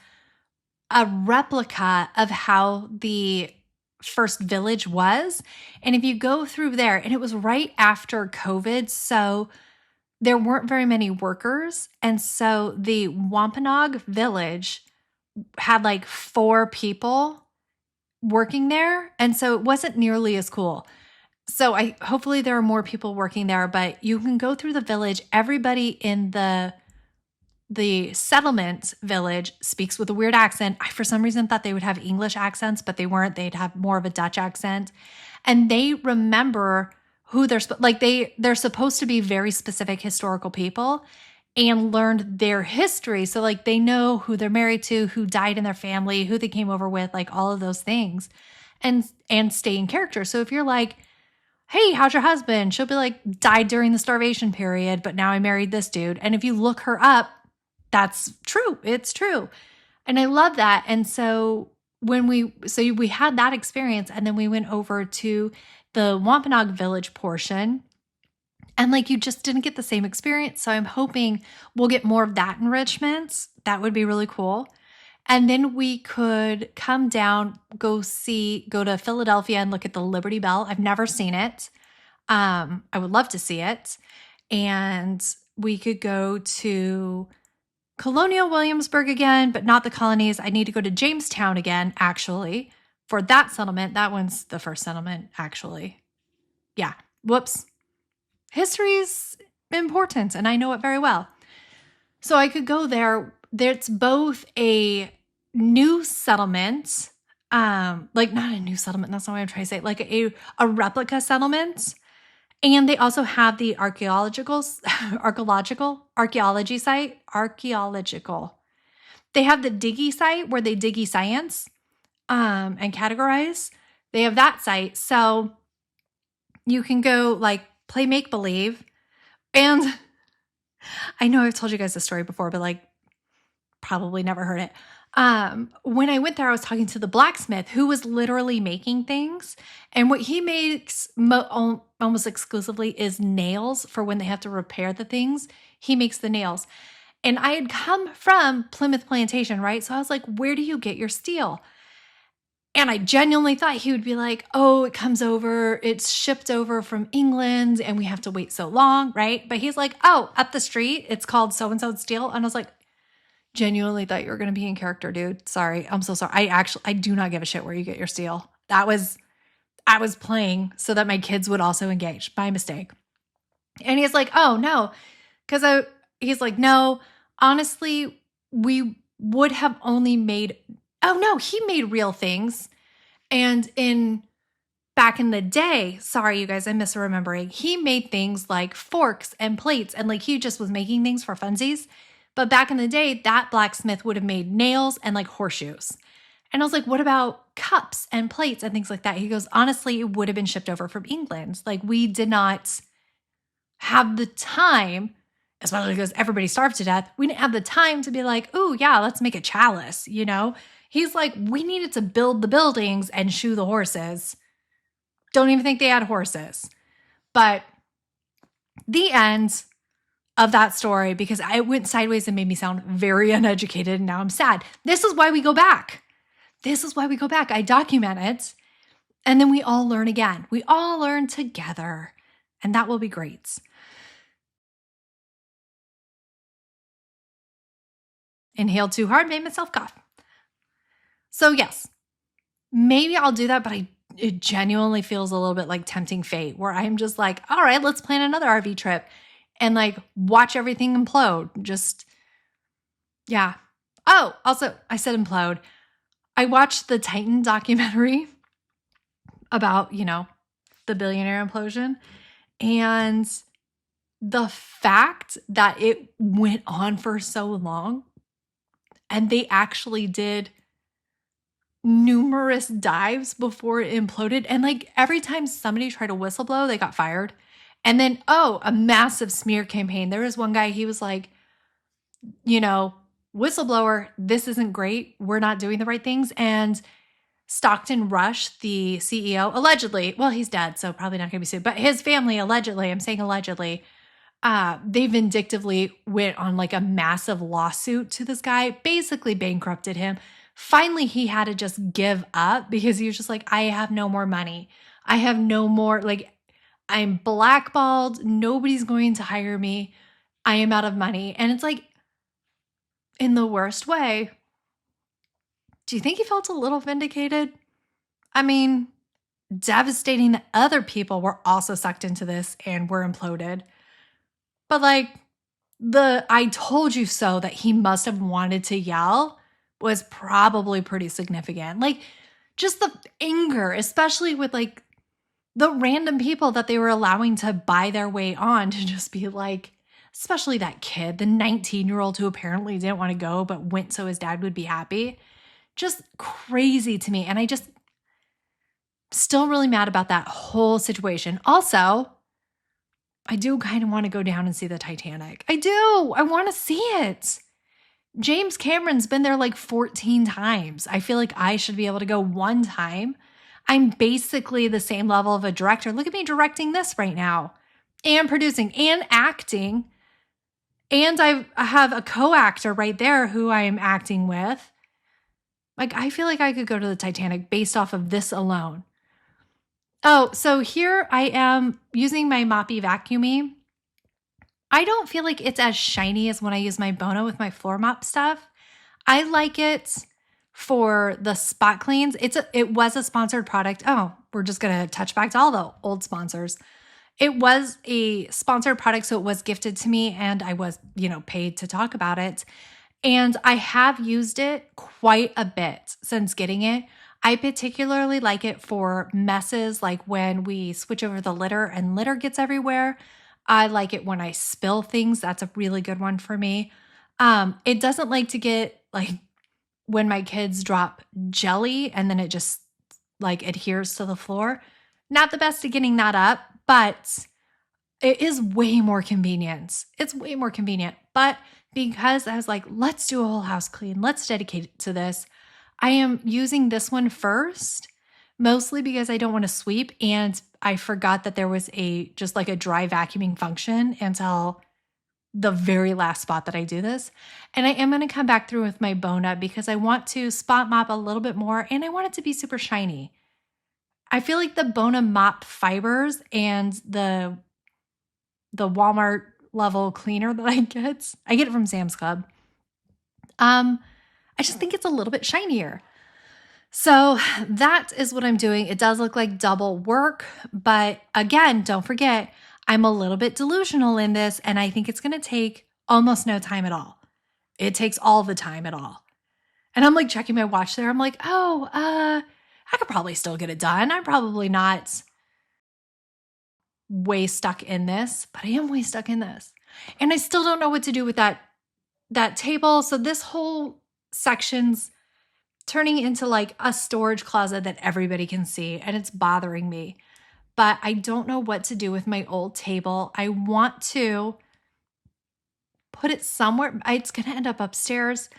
a replica of how the first village was. And if you go through there, and it was right after COVID, so there weren't very many workers. And so the Wampanoag village had like 4 people working there. And so it wasn't nearly as cool. So hopefully there are more people working there, but you can go through the village. Everybody in the settlement village speaks with a weird accent. I, for some reason, thought they would have English accents, but they weren't. They'd have more of a Dutch accent. And they remember who they're supposed to be very specific historical people and learned their history. So like they know who they're married to, who died in their family, who they came over with, like all of those things, and stay in character. So if you're like, hey, how's your husband? She'll be like, died during the starvation period, but now I married this dude. And if you look her up, that's true. It's true. And I love that. And so we had that experience, and then we went over to the Wampanoag Village portion, and like you just didn't get the same experience. So I'm hoping we'll get more of that enrichment. That would be really cool. And then we could come down, go to Philadelphia and look at the Liberty Bell. I've never seen it. I would love to see it. And we could go to Colonial Williamsburg again, but not the colonies. I need to go to Jamestown again, actually, for that settlement. That one's the first settlement, actually. Yeah. Whoops. History's important, and I know it very well. So I could go there. There's both a new settlement, like not a new settlement, that's not what I'm trying to say, like a replica settlement. And they also have the archaeology site. They have the diggy site where they diggy science and categorize. They have that site. So you can go like play make-believe. And I know I've told you guys this story before, but like probably never heard it. When I went there, I was talking to the blacksmith who was literally making things. And what he makes almost exclusively is nails for when they have to repair the things. He makes the nails. And I had come from Plymouth Plantation, right? So I was like, where do you get your steel? And I genuinely thought he would be like, oh, it's shipped over from England and we have to wait so long, right? But he's like, oh, up the street, it's called so-and-so steel. And I was like, genuinely thought you were going to be in character, dude. Sorry. I'm so sorry. I do not give a shit where you get your steel. I was playing so that my kids would also engage by mistake. And he's like, oh no. He's like, no, honestly, we would have only he made real things. And back in the day, sorry, you guys, I'm misremembering. He made things like forks and plates and like he just was making things for funsies. But back in the day, that blacksmith would have made nails and like horseshoes. And I was like, what about cups and plates and things like that? He goes, honestly, it would have been shipped over from England. Like we did not have the time, especially because everybody starved to death. We didn't have the time to be like, oh yeah, let's make a chalice, you know? He's like, we needed to build the buildings and shoe the horses. Don't even think they had horses. But the end of that story, because I went sideways and made me sound very uneducated, and now I'm sad. This is why we go back. I document it, and then we all learn again. We all learn together, and that will be great. Inhaled too hard, made myself cough. So yes, maybe I'll do that, but it genuinely feels a little bit like tempting fate, where I'm just like, all right, let's plan another RV trip. And like watch everything implode. Just, yeah. Oh, also, I said implode. I watched the Titan documentary about, the billionaire implosion. And the fact that it went on for so long and they actually did numerous dives before it imploded. And like every time somebody tried to whistleblow, they got fired. And then, a massive smear campaign. There was one guy, he was like, whistleblower, this isn't great. We're not doing the right things. And Stockton Rush, the CEO, allegedly, well, he's dead, so probably not going to be sued, but his family allegedly, I'm saying allegedly, they vindictively went on like a massive lawsuit to this guy, basically bankrupted him. Finally, he had to just give up because he was just like, I have no more money. I have no more, like, I'm blackballed. Nobody's going to hire me. I am out of money. And it's like, in the worst way. Do you think he felt a little vindicated? I mean, devastating that other people were also sucked into this and were imploded. But like, the I told you so that he must have wanted to yell was probably pretty significant. Like, just the anger, especially with like the random people that they were allowing to buy their way on, to just be like, especially that kid, the 19-year-old who apparently didn't want to go but went so his dad would be happy. Just crazy to me. And I just still really mad about that whole situation. Also, I do kind of want to go down and see the Titanic. I do. I want to see it. James Cameron's been there like 14 times. I feel like I should be able to go one time. I'm basically the same level of a director. Look at me directing this right now and producing and acting. And I have a co-actor right there who I am acting with. Like, I feel like I could go to the Titanic based off of this alone. Oh, so here I am using my Moppy Vacuumy. I don't feel like it's as shiny as when I use my Bono with my floor mop stuff. I like it for the spot cleans. It was a sponsored product. Oh, we're just going to touch back to all the old sponsors. It was a sponsored product, so it was gifted to me, and I was, paid to talk about it. And I have used it quite a bit since getting it. I particularly like it for messes, like when we switch over the litter and litter gets everywhere. I like it when I spill things. That's a really good one for me. It doesn't like to get like when my kids drop jelly and then it just like adheres to the floor. Not the best at getting that up, but it is way more convenient. It's way more convenient. But because I was like, let's do a whole house clean, let's dedicate it to this, I am using this one first, mostly because I don't want to sweep. And I forgot that there was just like a dry vacuuming function until the very last spot that I do this. And I am going to come back through with my Bona because I want to spot mop a little bit more and I want it to be super shiny. I feel like the Bona mop fibers and the Walmart level cleaner that I get it from Sam's Club. I just think it's a little bit shinier. So that is what I'm doing. It does look like double work, but again, don't forget, I'm a little bit delusional in this, and I think it's going to take almost no time at all. It takes all the time at all. And I'm like checking my watch there. I'm like, I could probably still get it done. I'm probably not way stuck in this, but I am way stuck in this. And I still don't know what to do with that table. So this whole section's turning into like a storage closet that everybody can see, and it's bothering me. But I don't know what to do with my old table. I want to put it somewhere. It's going to end up upstairs,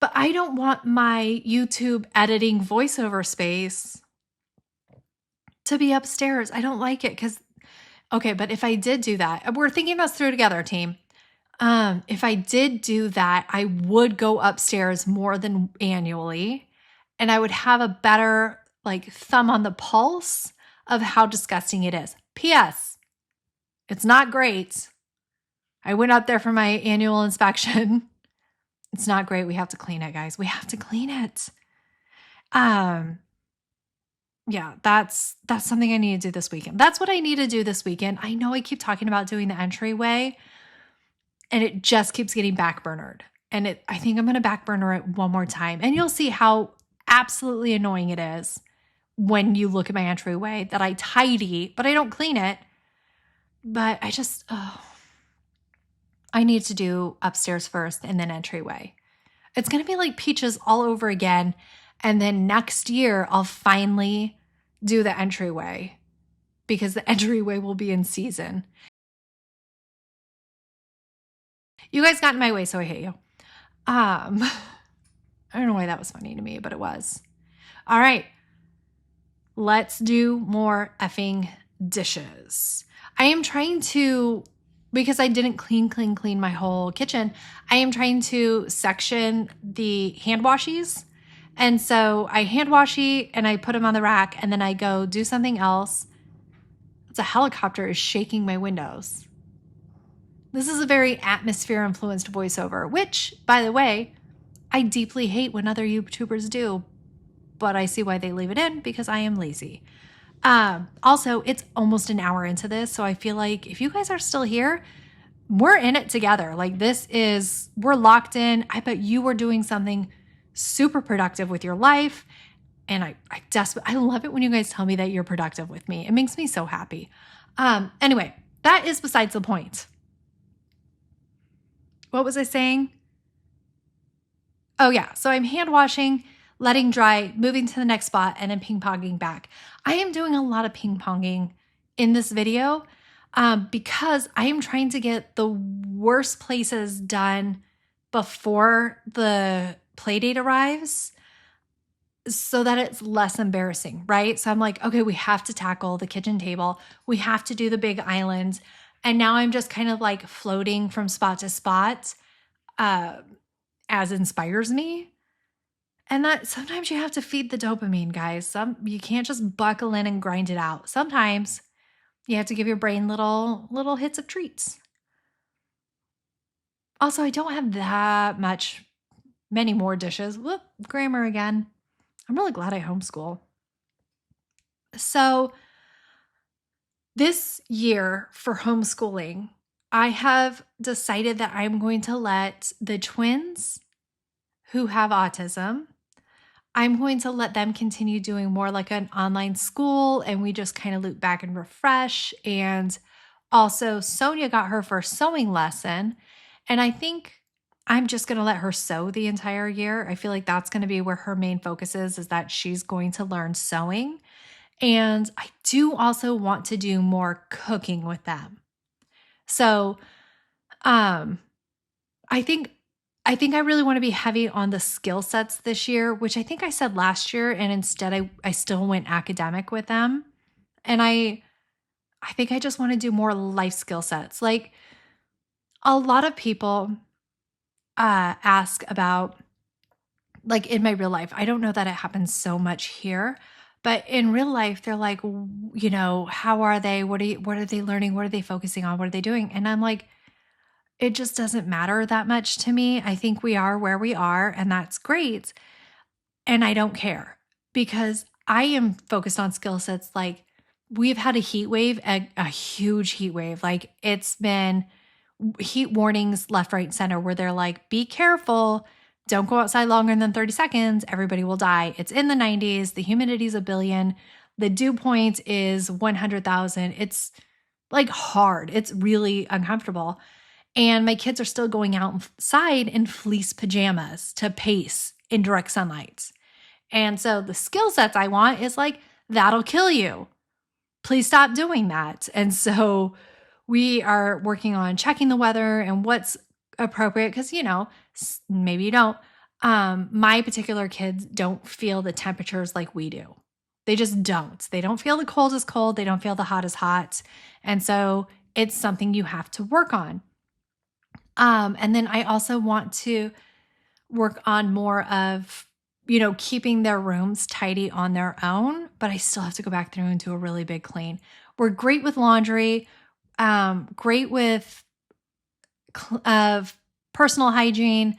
but I don't want my YouTube editing voiceover space to be upstairs. I don't like it because, okay, but if I did do that, we're thinking this through together, team. If I did do that, I would go upstairs more than annually, and I would have a better like thumb on the pulse of how disgusting it is. P.S. It's not great. I went up there for my annual inspection. It's not great. We have to clean it, guys. We have to clean it. Yeah, that's something I need to do this weekend. That's what I need to do this weekend. I know I keep talking about doing the entryway, and it just keeps getting backburnered. And I think I'm going to backburner it one more time. And you'll see how absolutely annoying it is when you look at my entryway that I tidy, but I don't clean it. But I need to do upstairs first and then entryway. It's going to be like peaches all over again. And then next year, I'll finally do the entryway because the entryway will be in season. You guys got in my way, so I hate you. I don't know why that was funny to me, but it was. All right. Let's do more effing dishes. I am trying to, because I didn't clean my whole kitchen, I am trying to section the hand washies. And so I hand washy and I put them on the rack and then I go do something else. It's a helicopter is shaking my windows. This is a very atmosphere-influenced voiceover, which, by the way, I deeply hate when other YouTubers do, but I see why they leave it in because I am lazy. Also, it's almost an hour into this, so I feel like if you guys are still here, we're in it together. Like we're locked in. I bet you were doing something super productive with your life, and I love it when you guys tell me that you're productive with me. It makes me so happy. Anyway, that is besides the point. What was I saying? Oh yeah, so I'm hand washing, letting dry, moving to the next spot, and then ping-ponging back. I am doing a lot of ping-ponging in this video because I am trying to get the worst places done before the play date arrives so that it's less embarrassing, right? So I'm like, okay, we have to tackle the kitchen table. We have to do the big island. And now I'm just kind of like floating from spot to spot as inspires me. And that sometimes you have to feed the dopamine, guys. You can't just buckle in and grind it out. Sometimes you have to give your brain little hits of treats. Also, I don't have that many more dishes. Whoop, grammar again. I'm really glad I homeschool. So this year for homeschooling, I have decided that I'm going to let the twins who have autism, I'm going to let them continue doing more like an online school, and we just kind of loop back and refresh. And also Sonia got her first sewing lesson, and I think I'm just going to let her sew the entire year. I feel like that's going to be where her main focus is that she's going to learn sewing. And I do also want to do more cooking with them. So, I think I really want to be heavy on the skill sets this year, which I think I said last year, and instead I still went academic with them. And I think I just want to do more life skill sets. Like a lot of people ask about, like in my real life, I don't know that it happens so much here, but in real life, they're like, how are they? What are they learning? What are they focusing on? What are they doing? And I'm like, it just doesn't matter that much to me. I think we are where we are, and that's great. And I don't care because I am focused on skill sets. Like we've had a heat wave, a huge heat wave. Like it's been heat warnings left, right, and center where they're like, be careful. Don't go outside longer than 30 seconds. Everybody will die. It's in the 90s. The humidity is 1 billion. The dew point is 100,000. It's like hard. It's really uncomfortable. And my kids are still going outside in fleece pajamas to pace in direct sunlight. And so the skill sets I want is like, that'll kill you. Please stop doing that. And so we are working on checking the weather and what's appropriate because, maybe you don't. My particular kids don't feel the temperatures like we do. They just don't. They don't feel the cold as cold. They don't feel the hot as hot. And so it's something you have to work on. And then I also want to work on more of, keeping their rooms tidy on their own, but I still have to go back through and do a really big clean. We're great with laundry, great with personal hygiene.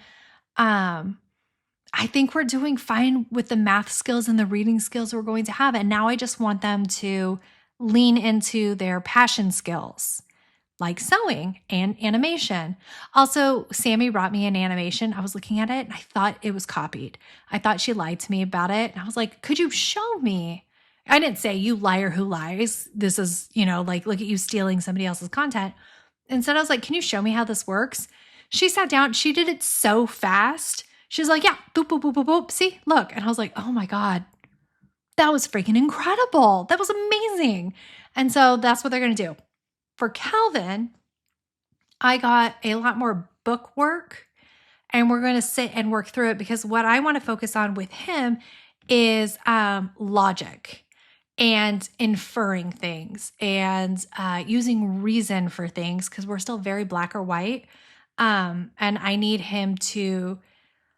I think we're doing fine with the math skills and the reading skills we're going to have. And now I just want them to lean into their passion skills, like sewing and animation. Also, Sammy brought me an animation. I was looking at it and I thought it was copied. I thought she lied to me about it. And I was like, could you show me? I didn't say, you liar who lies. This is, like, look at you stealing somebody else's content. Instead, I was like, can you show me how this works? She sat down. She did it so fast. She's like, yeah, boop, boop, boop, boop, boop. See, look. And I was like, oh my God, that was freaking incredible. That was amazing. And so that's what they're going to do. For Calvin, I got a lot more book work, and we're going to sit and work through it because what I want to focus on with him is logic and inferring things and using reason for things because we're still very black or white. And I need him to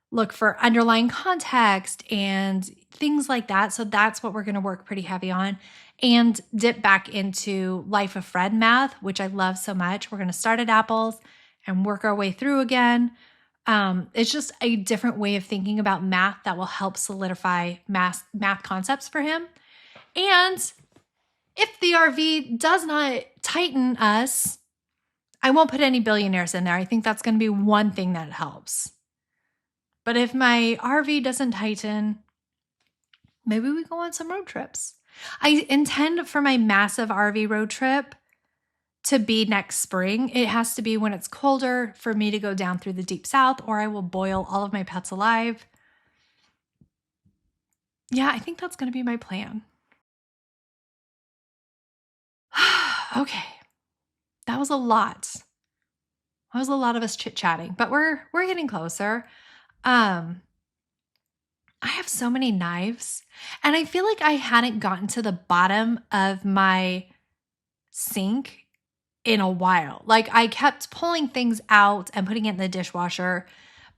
look for underlying context and things like that. So that's what we're going to work pretty heavy on. And dip back into Life of Fred math, which I love so much. We're going to start at apples and work our way through again. It's just a different way of thinking about math that will help solidify math concepts for him. And if the RV does not tighten us, I won't put any billionaires in there. I think that's going to be one thing that helps. But if my RV doesn't tighten, maybe we go on some road trips. I intend for my massive RV road trip to be next spring. It has to be when it's colder for me to go down through the deep south, or I will boil all of my pets alive. Yeah, I think that's going to be my plan. Okay, that was a lot. It was a lot of us chit-chatting, but we're getting closer. I have so many knives, and I feel like I hadn't gotten to the bottom of my sink in a while. Like I kept pulling things out and putting it in the dishwasher,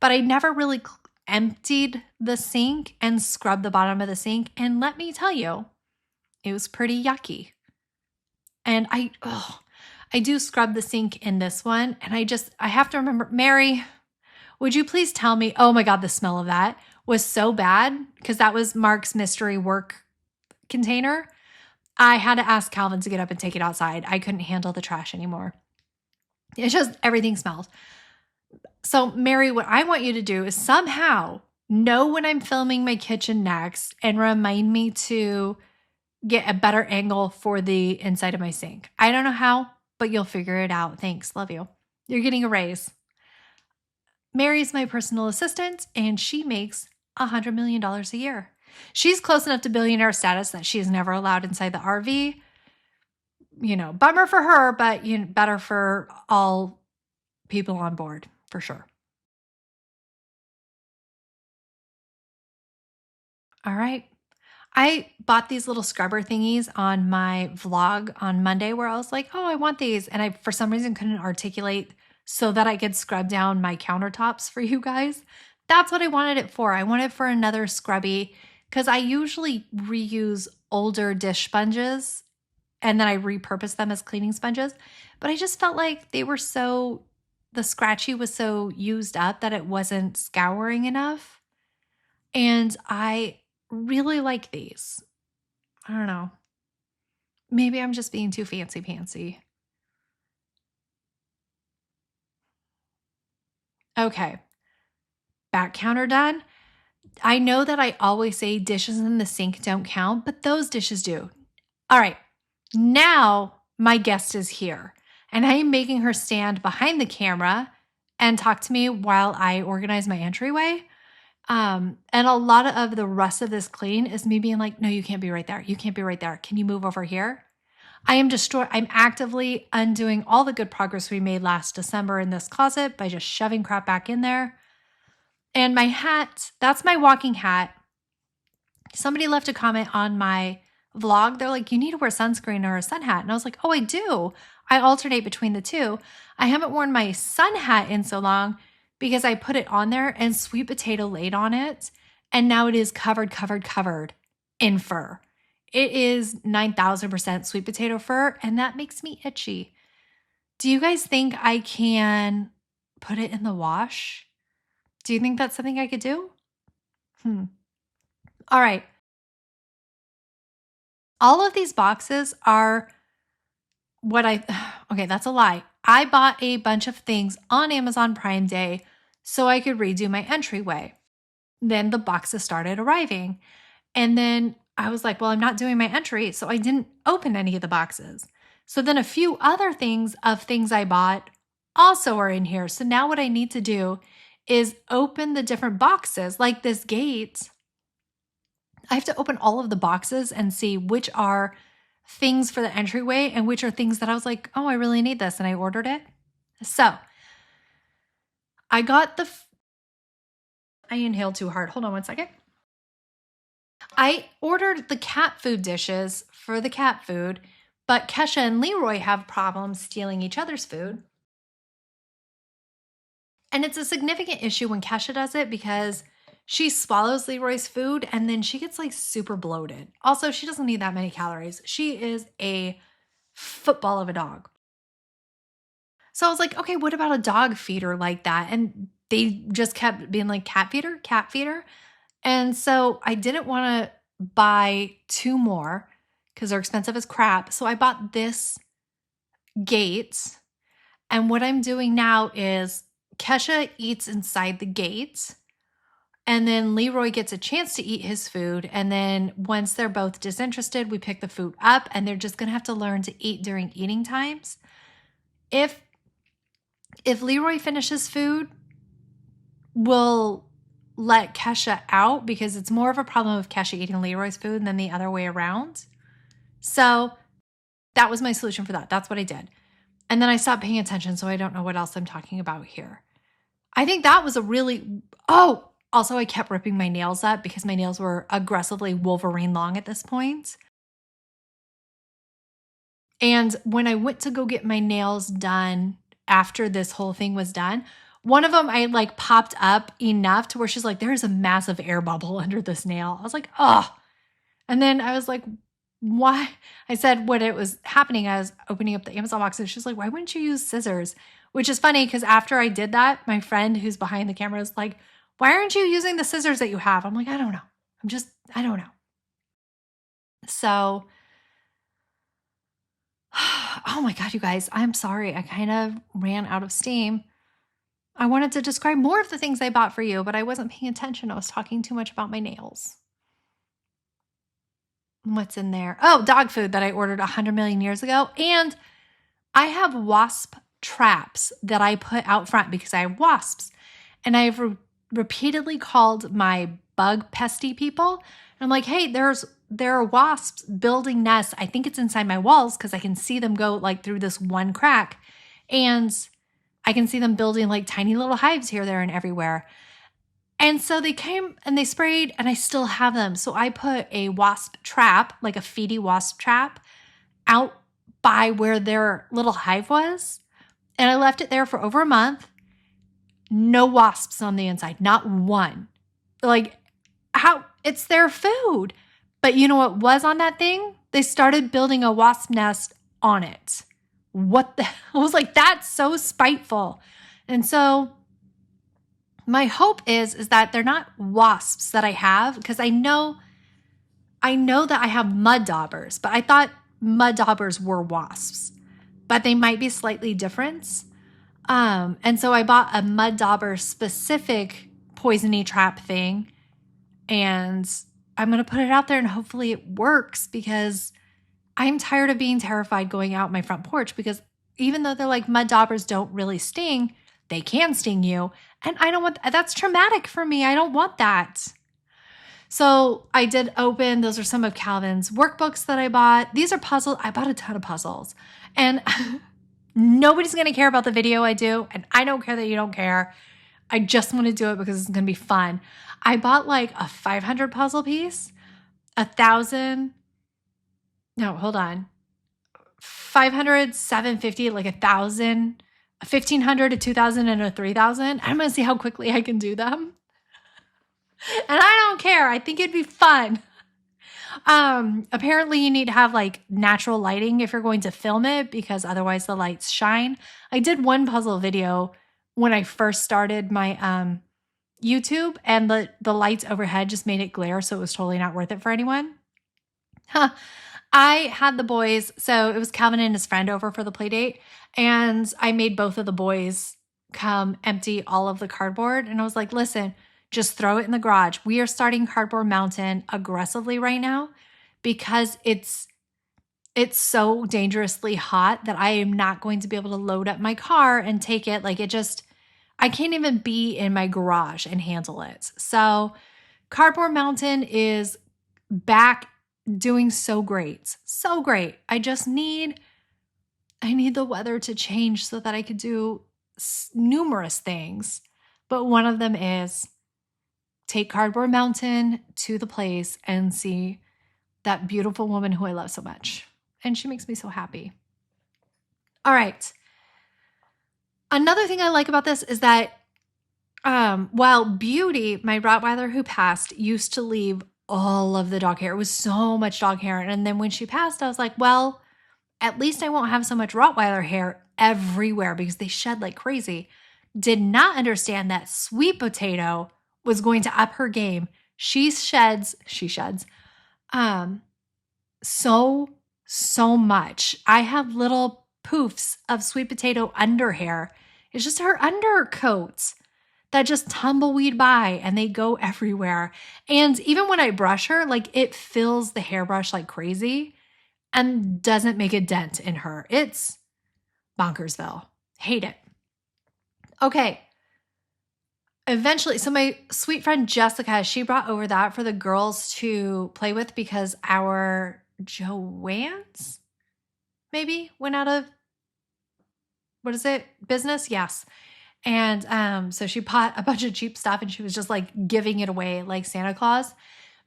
but I never really emptied the sink and scrubbed the bottom of the sink. And let me tell you, it was pretty yucky. And I do scrub the sink in this one. And I have to remember, Mary, would you please tell me, oh my God, the smell of that was so bad because that was Mark's mystery work container. I had to ask Calvin to get up and take it outside. I couldn't handle the trash anymore. It's just everything smelled. So Mary, what I want you to do is somehow know when I'm filming my kitchen next and remind me to get a better angle for the inside of my sink. I don't know how, but you'll figure it out. Thanks. Love you. You're getting a raise. Mary's my personal assistant and she makes $100 million a year. She's close enough to billionaire status that she is never allowed inside the RV. You know, bummer for her, but better for all people on board, for sure. All right. I bought these little scrubber thingies on my vlog on Monday where I was like, oh, I want these. And I, for some reason, couldn't articulate so that I could scrub down my countertops for you guys. That's what I wanted it for. I wanted it for another scrubby because I usually reuse older dish sponges and then I repurpose them as cleaning sponges. But I just felt like they were the scratchy was so used up that it wasn't scouring enough. And I really like these. I don't know. Maybe I'm just being too fancy pantsy. Okay. Back counter done. I know that I always say dishes in the sink don't count, but those dishes do. All right. Now my guest is here and I am making her stand behind the camera and talk to me while I organize my entryway. And a lot of the rest of this clean is me being like, no, you can't be right there. You can't be right there. Can you move over here? I'm actively undoing all the good progress we made last December in this closet by just shoving crap back in there. And my hat, that's my walking hat. Somebody left a comment on my vlog. They're like, you need to wear sunscreen or a sun hat. And I was like, oh, I do. I alternate between the two. I haven't worn my sun hat in so long because I put it on there and sweet potato laid on it. And now it is covered in fur. It is 9,000% sweet potato fur. And that makes me itchy. Do you guys think I can put it in the wash? Do you think that's something I could do? All right. All of these boxes are okay, that's a lie. I bought a bunch of things on Amazon Prime Day so I could redo my entryway. Then the boxes started arriving. And then I was like, well, I'm not doing my entry, so I didn't open any of the boxes. So then a few other things I bought also are in here. So now what I need to do is open the different boxes, like this gate. I have to open all of the boxes and see which are things for the entryway and which are things that I was like, oh, I really need this. And I ordered it. So I got I inhaled too hard. Hold on one second. I ordered the cat food dishes for the cat food, but Kesha and Leroy have problems stealing each other's food. And it's a significant issue when Kesha does it because she swallows Leroy's food and then she gets like super bloated. Also, she doesn't need that many calories. She is a football of a dog. So I was like, okay, what about a dog feeder like that? And they just kept being like, cat feeder. And so I didn't want to buy two more because they're expensive as crap. So I bought this gate. And what I'm doing now is Kesha eats inside the gate. And then Leroy gets a chance to eat his food. And then once they're both disinterested, we pick the food up and they're just going to have to learn to eat during eating times. If Leroy finishes food, we'll let Kesha out because it's more of a problem of Kesha eating Leroy's food than the other way around. So that was my solution for that. That's what I did. And then I stopped paying attention, so I don't know what else I'm talking about here. I think that was a really, also I kept ripping my nails up because my nails were aggressively Wolverine long at this point. And when I went to go get my nails done after this whole thing was done, one of them I like popped up enough to where she's like, there's a massive air bubble under this nail. I was like, oh. And then I was like, why? I said when it was happening, I was opening up the Amazon box and she's like, why wouldn't you use scissors? Which is funny because after I did that, my friend who's behind the camera is like, why aren't you using the scissors that you have? I'm like, I don't know. I don't know. So, oh my God, you guys, I'm sorry. I kind of ran out of steam. I wanted to describe more of the things I bought for you, but I wasn't paying attention. I was talking too much about my nails. What's in there? Oh, dog food that I ordered 100 million years ago. And I have wasp traps that I put out front because I have wasps. And I've repeatedly called my bug pesty people. And I'm like, hey, there are wasps building nests. I think it's inside my walls because I can see them go like through this one crack. And I can see them building like tiny little hives here, there, and everywhere. And so they came and they sprayed and I still have them. So I put a wasp trap, like a feedy wasp trap, out by where their little hive was. And I left it there for over a month. No wasps on the inside, not one. Like, how? It's their food. But you know what was on that thing? They started building a wasp nest on it. What the? I was like, that's so spiteful. And so my hope is that they're not wasps that I have, because I know that I have mud daubers, but I thought mud daubers were wasps, but they might be slightly different. And so I bought a mud dauber specific poisony trap thing, and I'm going to put it out there and hopefully it works, because I'm tired of being terrified going out my front porch, because even though they're like mud daubers don't really sting, they can sting you. And I don't want, that's traumatic for me. I don't want that. So I did open, those are some of Calvin's workbooks that I bought. These are puzzles. I bought a ton of puzzles, and nobody's going to care about the video I do. And I don't care that you don't care. I just want to do it because it's going to be fun. I bought like a 500 puzzle piece, 500, 750, like 1,000, 1,500, a 2,000, and a 3,000. I'm going to see how quickly I can do them. And I don't care. I think it'd be fun. Apparently you need to have like natural lighting if you're going to film it, because otherwise the lights shine. I did one puzzle video when I first started my YouTube, and the lights overhead just made it glare, so it was totally not worth it for anyone. I had the boys, so it was Calvin and his friend over for the play date, and I made both of the boys come empty all of the cardboard, and I was like, listen, just throw it in the garage. We are starting Cardboard Mountain aggressively right now because it's so dangerously hot that I am not going to be able to load up my car and take it. Like, I can't even be in my garage and handle it. So Cardboard Mountain is back doing so great. So great. I need the weather to change so that I could do numerous things. But one of them is take Cardboard Mountain to the place and see that beautiful woman who I love so much. And she makes me so happy. All right. Another thing I like about this is that while Beauty, my Rottweiler who passed, used to leave all of the dog hair. It was so much dog hair. And then when she passed, I was like, well, at least I won't have so much Rottweiler hair everywhere because they shed like crazy. Did not understand that Sweet Potato was going to up her game. She sheds so much. I have little poofs of Sweet Potato under hair. It's just her undercoats that just tumbleweed by and they go everywhere. And even when I brush her, like it fills the hairbrush like crazy and doesn't make a dent in her. It's bonkersville. Hate it. Okay. Eventually, so my sweet friend Jessica, she brought over that for the girls to play with because our Joanne's maybe went out of what is it? Business? Yes. And so she bought a bunch of cheap stuff and she was just like giving it away like Santa Claus.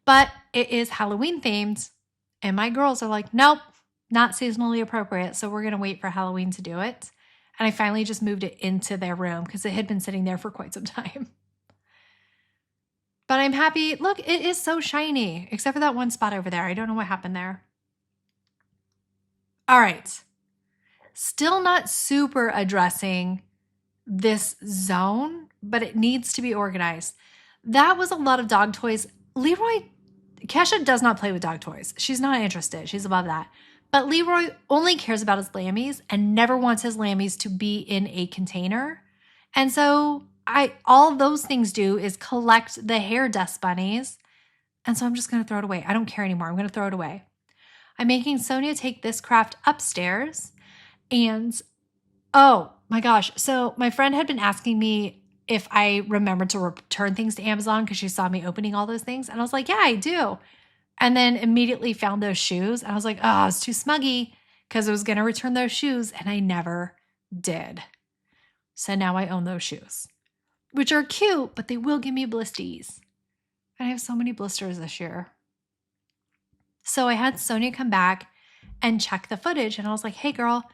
But it is Halloween themed. And my girls are like, nope, not seasonally appropriate. So we're going to wait for Halloween to do it. And I finally just moved it into their room because it had been sitting there for quite some time. But I'm happy. Look, it is so shiny, except for that one spot over there. I don't know what happened there. All right. Still not super addressing this zone, but it needs to be organized. That was a lot of dog toys. Kesha does not play with dog toys. She's not interested. She's above that. But Leroy only cares about his lammies and never wants his lammies to be in a container. And so all those things do is collect the hair dust bunnies. And so I'm just going to throw it away. I don't care anymore. I'm going to throw it away. I'm making Sonia take this craft upstairs. And oh my gosh. So my friend had been asking me if I remembered to return things to Amazon because she saw me opening all those things. And I was like, yeah, I do. And then immediately found those shoes. And I was like, oh, it's too smuggy because I was going to return those shoes. And I never did. So now I own those shoes, which are cute, but they will give me blisties. And I have so many blisters this year. So I had Sonia come back and check the footage. And I was like, hey, girl,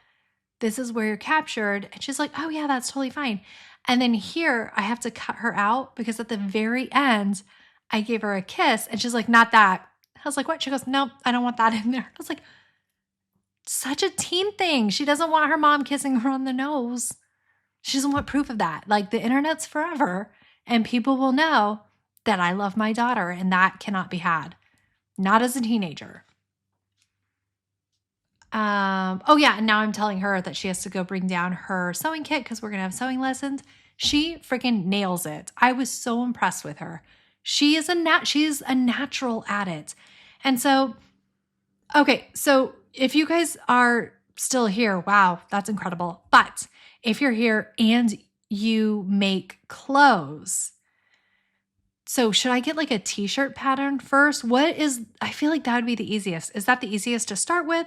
this is where you're captured. And she's like, oh, yeah, that's totally fine. And then here I have to cut her out because at the very end, I gave her a kiss. And she's like, not that. I was like, what? She goes, nope, I don't want that in there. I was like, such a teen thing. She doesn't want her mom kissing her on the nose. She doesn't want proof of that. Like the internet's forever and people will know that I love my daughter and that cannot be had. Not as a teenager. Oh yeah, and now I'm telling her that she has to go bring down her sewing kit because we're going to have sewing lessons. She freaking nails it. I was so impressed with her. She's a natural at it. And so, okay, so if you guys are still here, wow, that's incredible. But if you're here and you make clothes, so should I get like a t-shirt pattern first? I feel like that would be the easiest. Is that the easiest to start with?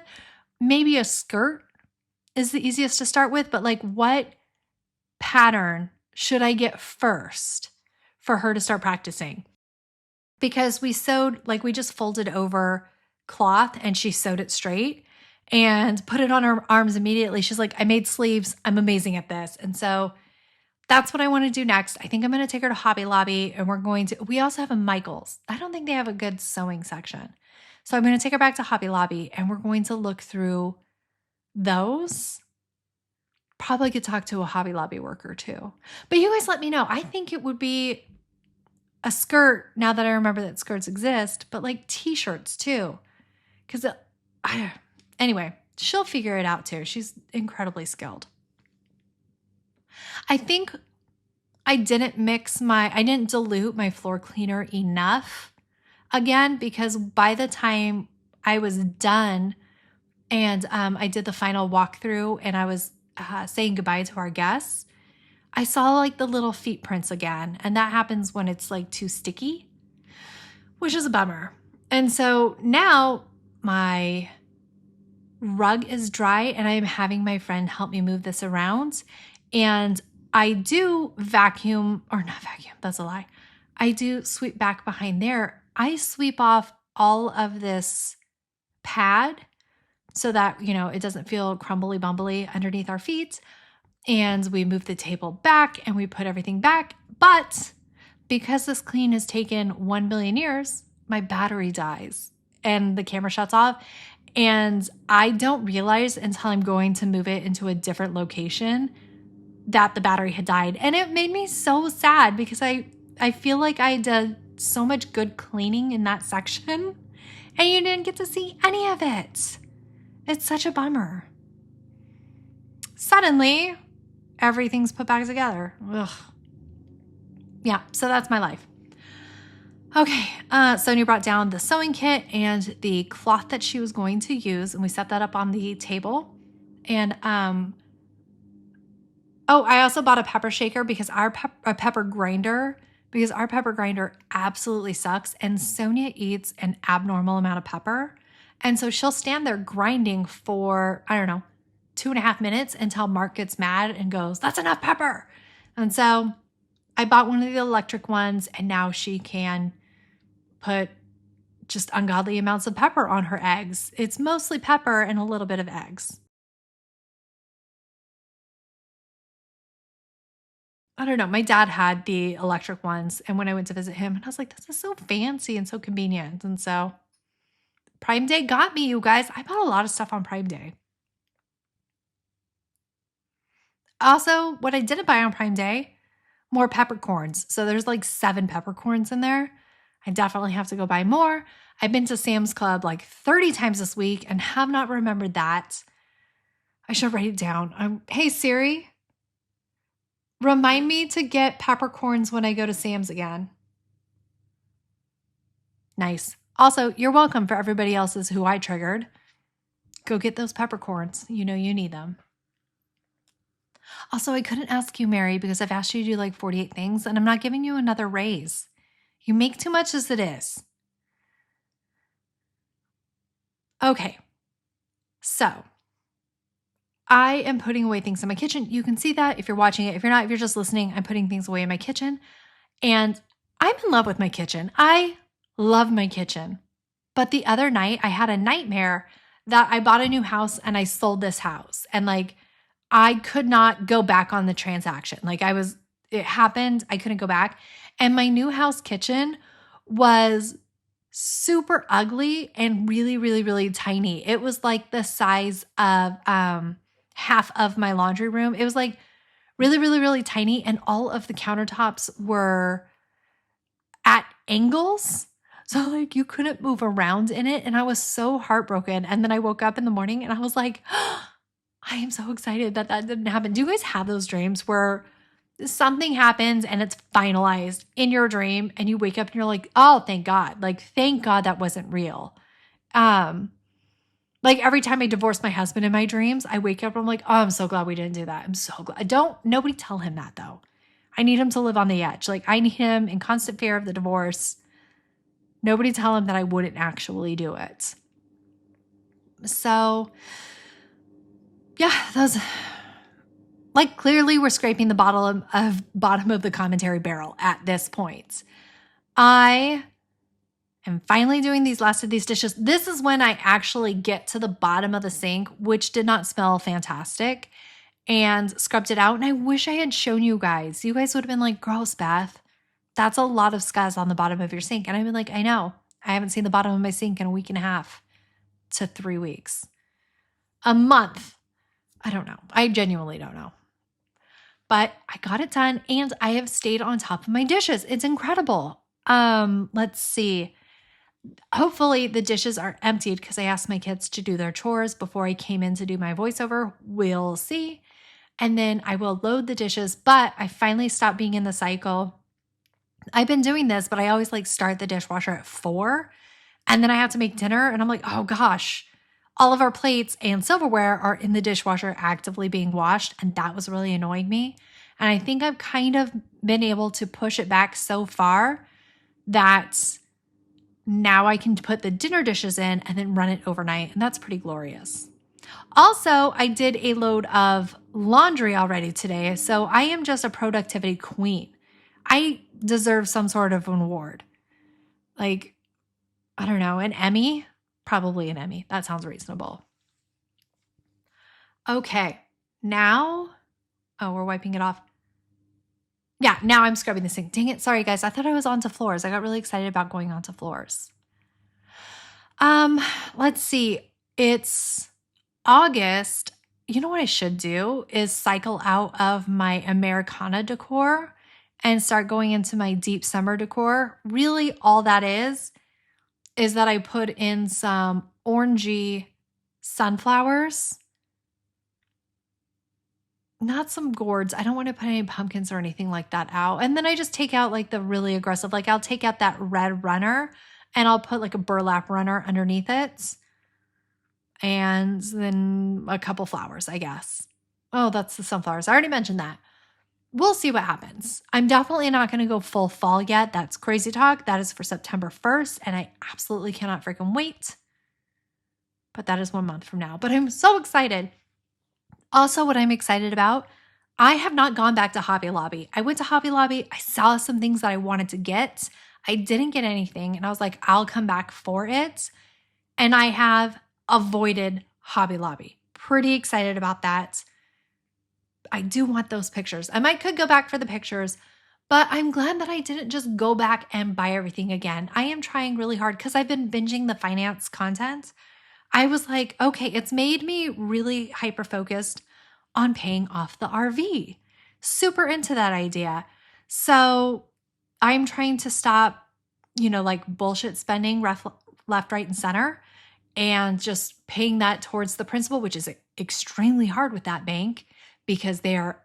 Maybe a skirt is the easiest to start with, but like what pattern should I get first for her to start practicing? Because we just folded over cloth and she sewed it straight and put it on her arms immediately. She's like, I made sleeves. I'm amazing at this. And so that's what I want to do next. I think I'm going to take her to Hobby Lobby and we also have a Michael's. I don't think they have a good sewing section. So I'm going to take her back to Hobby Lobby and we're going to look through those. Probably could talk to a Hobby Lobby worker too. But you guys let me know. I think it would be a skirt now that I remember that skirts exist, but like t-shirts too. Because anyway, she'll figure it out too. She's incredibly skilled. I think I didn't dilute my floor cleaner enough again, because by the time I was done and I did the final walkthrough and I was saying goodbye to our guests, I saw like the little feet prints again. And that happens when it's like too sticky, which is a bummer. And so now my rug is dry and I'm having my friend help me move this around. And I do that's a lie. I do sweep back behind there. I sweep off all of this pad so that, it doesn't feel crumbly bumbly underneath our feet. And we move the table back and we put everything back. But because this clean has taken 1 billion years, my battery dies and the camera shuts off. And I don't realize until I'm going to move it into a different location that the battery had died. And it made me so sad because I feel like I did so much good cleaning in that section and you didn't get to see any of it. It's such a bummer. Suddenly, everything's put back together. Ugh. Yeah, so that's my life. Okay, Sonia brought down the sewing kit and the cloth that she was going to use, and we set that up on the table. And I also bought a pepper shaker because our pepper grinder absolutely sucks, and Sonia eats an abnormal amount of pepper. And so she'll stand there grinding for, 2 2.5 minutes until Mark gets mad and goes, "That's enough pepper." And so I bought one of the electric ones, and now she can put just ungodly amounts of pepper on her eggs. It's mostly pepper and a little bit of eggs. I don't know. My dad had the electric ones, and when I went to visit him, and I was like, "This is so fancy and so convenient." And so Prime Day got me, you guys. I bought a lot of stuff on Prime Day. Also, what I didn't buy on Prime Day, more peppercorns. So there's like 7 peppercorns in there. I definitely have to go buy more. I've been to Sam's Club like 30 times this week and have not remembered that. I should write it down. Hey Siri, remind me to get peppercorns when I go to Sam's again. Nice. Also, you're welcome for everybody else's who I triggered. Go get those peppercorns. You know you need them. Also, I couldn't ask you, Mary, because I've asked you to do like 48 things, and I'm not giving you another raise. You make too much as it is. Okay. So, I am putting away things in my kitchen. You can see that if you're watching it. If you're not, if you're just listening, I'm putting things away in my kitchen. And I'm in love with my kitchen. I love my kitchen. But the other night, I had a nightmare that I bought a new house and I sold this house. And like, I could not go back on the transaction. Like it happened. I couldn't go back. And my new house kitchen was super ugly and really, really, really tiny. It was like the size of half of my laundry room. It was like really, really, really tiny. And all of the countertops were at angles. So like you couldn't move around in it. And I was so heartbroken. And then I woke up in the morning and I was like, oh, I am so excited that didn't happen. Do you guys have those dreams where something happens and it's finalized in your dream and you wake up and you're like, oh, thank God. Like, thank God that wasn't real. Like every time I divorce my husband in my dreams, I wake up and I'm like, oh, I'm so glad we didn't do that. I'm so glad. Nobody tell him that though. I need him to live on the edge. Like I need him in constant fear of the divorce. Nobody tell him that I wouldn't actually do it. So yeah, those like clearly we're scraping the bottom of the commentary barrel at this point. I am finally doing these last of these dishes. This is when I actually get to the bottom of the sink, which did not smell fantastic, and scrubbed it out. And I wish I had shown you guys. You guys would have been like, gross, Beth. That's a lot of scuzz on the bottom of your sink. And I've been like, I know. I haven't seen the bottom of my sink in a week and a half to 3 weeks. A month. I don't know. I genuinely don't know. But I got it done and I have stayed on top of my dishes. It's incredible. Let's see. Hopefully the dishes are emptied because I asked my kids to do their chores before I came in to do my voiceover. We'll see. And then I will load the dishes, but I finally stopped being in the cycle. I've been doing this, but I always like start the dishwasher at 4 and then I have to make dinner and I'm like, oh gosh. All of our plates and silverware are in the dishwasher actively being washed, and that was really annoying me. And I think I've kind of been able to push it back so far that now I can put the dinner dishes in and then run it overnight, and that's pretty glorious. Also, I did a load of laundry already today, so I am just a productivity queen. I deserve some sort of an award. Like, I don't know, an Emmy? Probably an Emmy. That sounds reasonable. Okay, now, we're wiping it off. Yeah, now I'm scrubbing the sink. Dang it. Sorry, guys. I thought I was onto floors. I got really excited about going onto floors. Let's see. It's August. You know what I should do is cycle out of my Americana decor and start going into my deep summer decor. Really, all that is that I put in some orangey sunflowers. Not some gourds. I don't want to put any pumpkins or anything like that out. And then I just take out like the really aggressive, like I'll take out that red runner and I'll put like a burlap runner underneath it. And then a couple flowers, I guess. Oh, that's the sunflowers. I already mentioned that. We'll see what happens. I'm definitely not going to go full fall yet. That's crazy talk. That is for September 1st, and I absolutely cannot freaking wait. But that is 1 month from now. But I'm so excited Also, what I'm excited about, I have not gone back to Hobby Lobby. I went to Hobby Lobby. I saw some things that I wanted to get. I didn't get anything. And I was like, I'll come back for it. And I have avoided Hobby Lobby. Pretty excited about that. I do want those pictures. Could go back for the pictures, but I'm glad that I didn't just go back and buy everything again. I am trying really hard because I've been binging the finance content. I was like, okay, it's made me really hyper-focused on paying off the RV. Super into that idea. So I'm trying to stop, like bullshit spending left, right, and center, and just paying that towards the principal, which is extremely hard with that bank because they are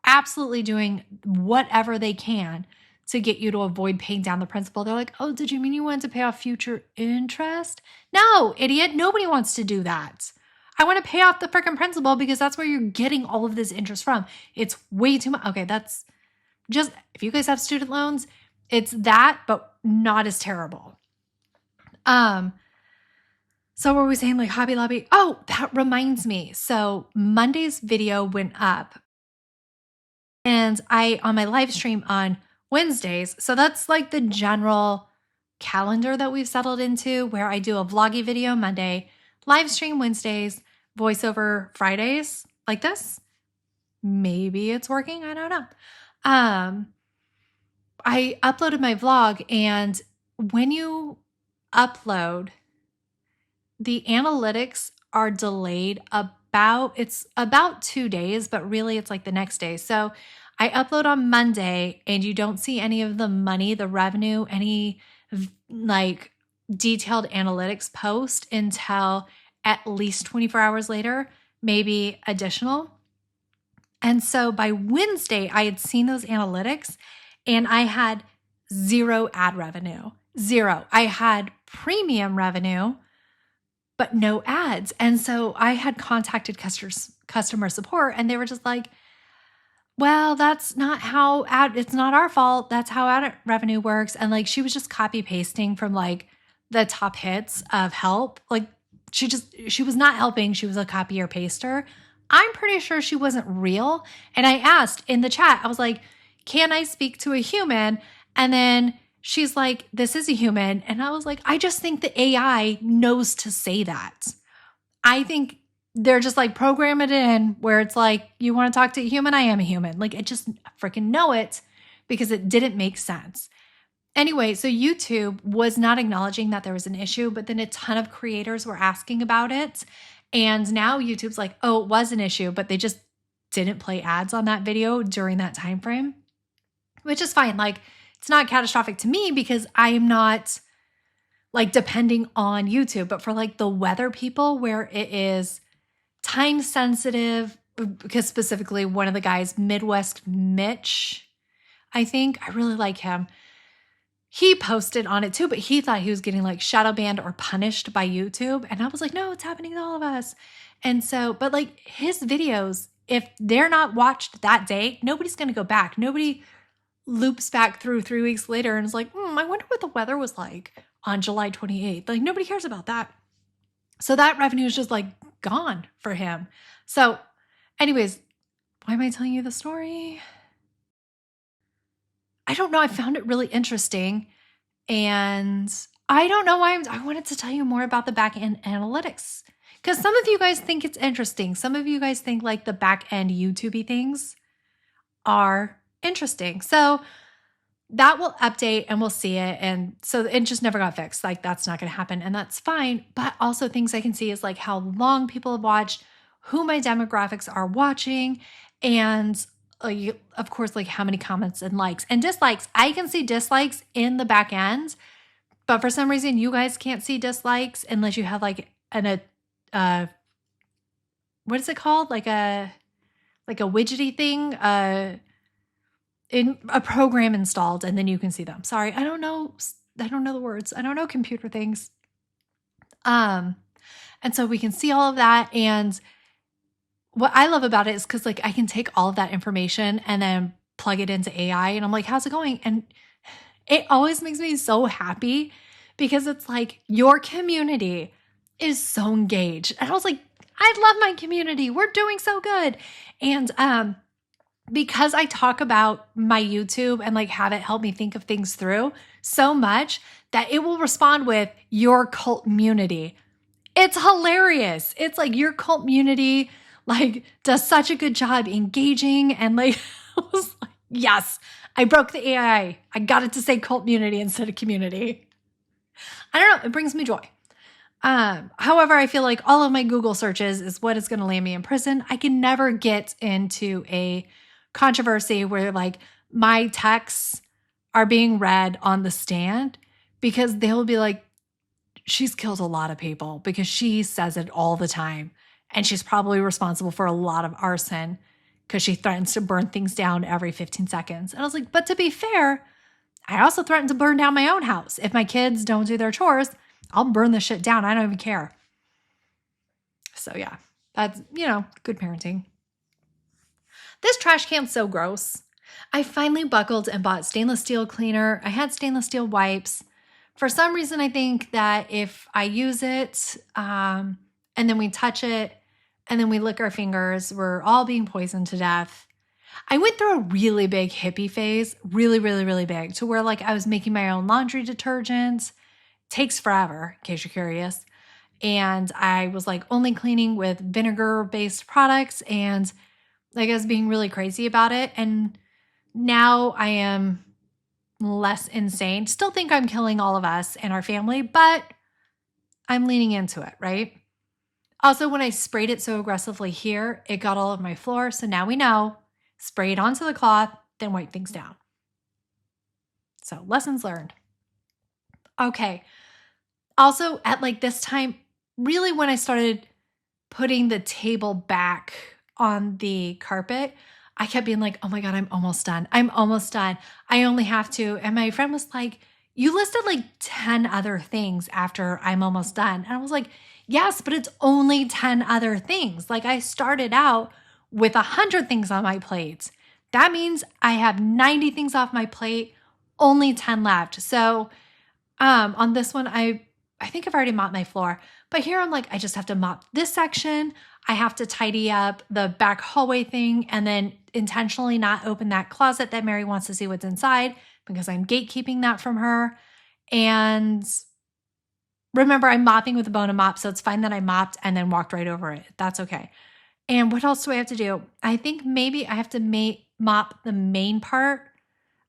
absolutely doing whatever they can to get you to avoid paying down the principal. They're like, oh, did you mean you wanted to pay off future interest? No, idiot. Nobody wants to do that. I want to pay off the freaking principal because that's where you're getting all of this interest from. It's way too much. Okay, that's just, if you guys have student loans, it's that, but not as terrible. So what were we saying, like Hobby Lobby? Oh, that reminds me. So Monday's video went up and on my live stream on Wednesdays. So that's like the general calendar that we've settled into, where I do a vloggy video Monday, live stream Wednesdays, voiceover Fridays, like this. Maybe it's working. I don't know. I uploaded my vlog, and when you upload, the analytics are delayed it's about 2 days, but really it's like the next day. So I upload on Monday and you don't see any of the money, the revenue, any like detailed analytics post until at least 24 hours later, maybe additional. And so by Wednesday, I had seen those analytics and I had 0 ad revenue, 0. I had premium revenue, but no ads. And so I had contacted customer support, and they were just like, well, that's not how it's not our fault. That's how ad revenue works. And like, she was just copy pasting from like the top hits of help. Like she was not helping. She was a copier paster. I'm pretty sure she wasn't real. And I asked in the chat, I was like, can I speak to a human? And then she's like, this is a human. And I was like, I just think the AI knows to say that. I think they're just like program it in where it's like, you want to talk to a human? I am a human. Like, I just freaking know it because it didn't make sense. Anyway, so YouTube was not acknowledging that there was an issue, but then a ton of creators were asking about it. And now YouTube's like, oh, it was an issue, but they just didn't play ads on that video during that time frame, which is fine. Like, it's not catastrophic to me because I'm not like depending on YouTube, but for like the weather people where it is time sensitive, because specifically one of the guys, Midwest Mitch, I think, I really like him. He posted on it too, but he thought he was getting like shadow banned or punished by YouTube. And I was like, no, it's happening to all of us. And so, but like his videos, if they're not watched that day, nobody's going to go back. Nobody loops back through 3 weeks later and is like, I wonder what the weather was like on July 28th. Like, nobody cares about that. So that revenue is just like gone for him. So anyways, why am I telling you the story? I don't know. I found it really interesting. And I don't know why I wanted to tell you more about the back-end analytics. Because some of you guys think it's interesting. Some of you guys think like the back-end YouTube-y things are interesting. So that will update and we'll see it. And so it just never got fixed. Like, that's not going to happen, and that's fine. But also things I can see is like how long people have watched, who my demographics are watching, and of course, like how many comments and likes and dislikes. I can see dislikes in the back end, but for some reason you guys can't see dislikes unless you have like what is it called? Like a widgety thing, in a program installed, and then you can see them. Sorry, I don't know the words. I don't know computer things. And so we can see all of that. And what I love about it is because like I can take all of that information and then plug it into AI, and I'm like, how's it going? And it always makes me so happy because it's like your community is so engaged. And I was like, I love my community. We're doing so good. And because I talk about my YouTube and like have it help me think of things through so much that it will respond with your cult community. It's hilarious. It's like your cult community like does such a good job engaging, and like I was like, yes, I broke the AI. I got it to say cult community instead of community. I don't know. It brings me joy. However, I feel like all of my Google searches is what is going to land me in prison. I can never get into a controversy where like my texts are being read on the stand, because they'll be like, she's killed a lot of people because she says it all the time. And she's probably responsible for a lot of arson because she threatens to burn things down every 15 seconds. And I was like, but to be fair, I also threaten to burn down my own house. If my kids don't do their chores, I'll burn the shit down. I don't even care. So yeah, that's, good parenting. This trash can's so gross. I finally buckled and bought stainless steel cleaner. I had stainless steel wipes. For some reason, I think that if I use it and then we touch it and then we lick our fingers, we're all being poisoned to death. I went through a really big hippie phase, really, really, really big, to where like I was making my own laundry detergent. Takes forever, in case you're curious. And I was like only cleaning with vinegar-based products, and like I was being really crazy about it. And now I am less insane. Still think I'm killing all of us and our family, but I'm leaning into it, right? Also, when I sprayed it so aggressively here, it got all of my floor. So now we know, spray it onto the cloth, then wipe things down. So lessons learned. Okay. Also, at like this time, really when I started putting the table back on the carpet, I kept being like, oh my God, I'm almost done. I'm almost done. I only have to. And my friend was like, you listed like 10 other things after I'm almost done. And I was like, yes, but it's only 10 other things. Like I started out with 100 things on my plate. That means I have 90 things off my plate, only 10 left. So on this one, I think I've already mopped my floor, but here I'm like, I just have to mop this section. I have to tidy up the back hallway thing and then intentionally not open that closet that Mary wants to see what's inside because I'm gatekeeping that from her. And remember, I'm mopping with a Bona mop, so it's fine that I mopped and then walked right over it. That's okay. And what else do I have to do? I think maybe I have to mop the main part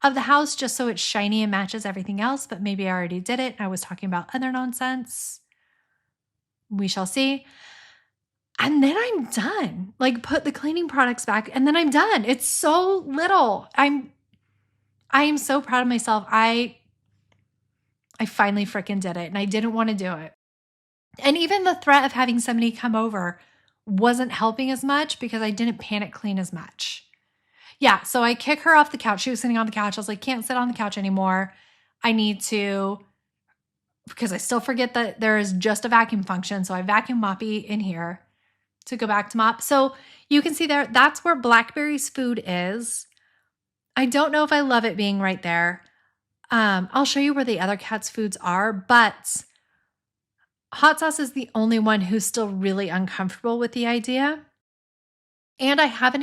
of the house just so it's shiny and matches everything else, but maybe I already did it. I was talking about other nonsense. We shall see. And then I'm done. Like put the cleaning products back and then I'm done. It's so little. I am so proud of myself. I finally freaking did it and I didn't want to do it. And even the threat of having somebody come over wasn't helping as much because I didn't panic clean as much. Yeah, so I kick her off the couch. She was sitting on the couch. I was like, can't sit on the couch anymore. I need to, because I still forget that there is just a vacuum function. So I vacuum Moppy in here to go back to mop. So you can see there, that's where Blackberry's food is. I don't know if I love it being right there. I'll show you where the other cat's foods are, but Hot Sauce is the only one who's still really uncomfortable with the idea. And I haven't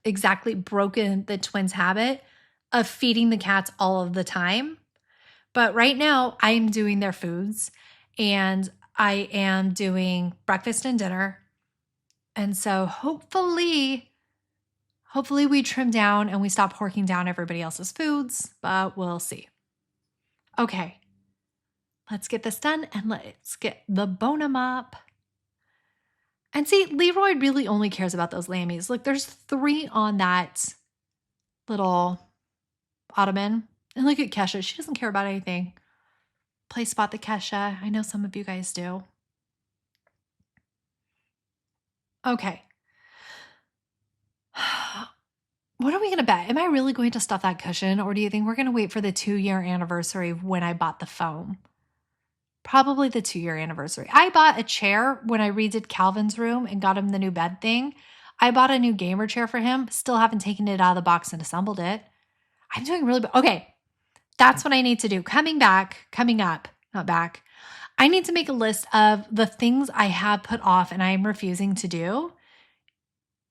exactly broken the twins' habit of feeding the cats all of the time. But right now I am doing their foods and I am doing breakfast and dinner. And so hopefully we trim down and we stop horking down everybody else's foods, but we'll see. Okay, let's get this done and let's get the Bona mop. And see, Leroy really only cares about those lammies. Look, there's 3 on that little ottoman. And look at Kesha. She doesn't care about anything. Play spot the Kesha. I know some of you guys do. Okay. What are we going to bet? Am I really going to stuff that cushion? Or do you think we're going to wait for the 2-year anniversary of when I bought the foam? Probably the 2-year anniversary. I bought a chair when I redid Calvin's room and got him the new bed thing. I bought a new gamer chair for him. Still haven't taken it out of the box and assembled it. I'm doing really bad. Okay, that's what I need to do. Coming up, not back. I need to make a list of the things I have put off and I am refusing to do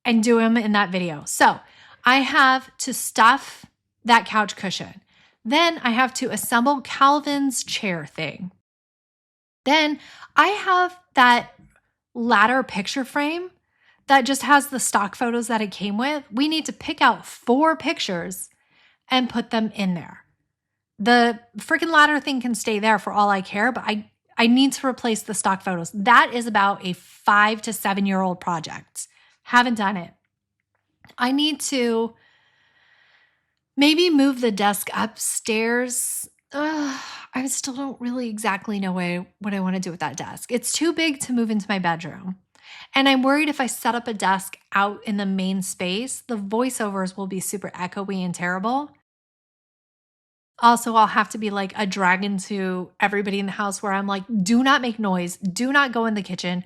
and do them in that video. So I have to stuff that couch cushion. Then I have to assemble Calvin's chair thing. Then I have that ladder picture frame that just has the stock photos that it came with. We need to pick out 4 pictures and put them in there. The freaking ladder thing can stay there for all I care, but I need to replace the stock photos. That is about a 5 to 7-year-old project. Haven't done it. I need to maybe move the desk upstairs. I still don't really exactly know what I want to do with that desk. It's too big to move into my bedroom. And I'm worried if I set up a desk out in the main space, the voiceovers will be super echoey and terrible. Also, I'll have to be like a dragon to everybody in the house where I'm like, do not make noise. Do not go in the kitchen.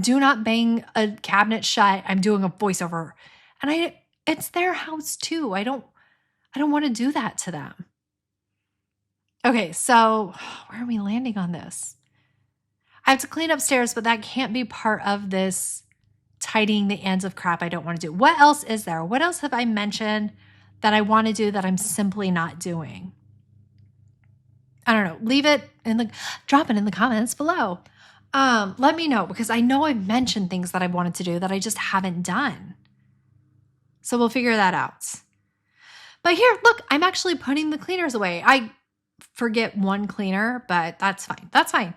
Do not bang a cabinet shut. I'm doing a voiceover. And it's their house too. I don't want to do that to them. Okay, so where are we landing on this? I have to clean upstairs, but that can't be part of this tidying the ends of crap I don't want to do. What else is there? What else have I mentioned that I want to do that I'm simply not doing? I don't know. Leave it drop it in the comments below. Let me know, because I know I've mentioned things that I wanted to do that I just haven't done. So we'll figure that out. But here, look, I'm actually putting the cleaners away. I forget one cleaner, but that's fine. That's fine.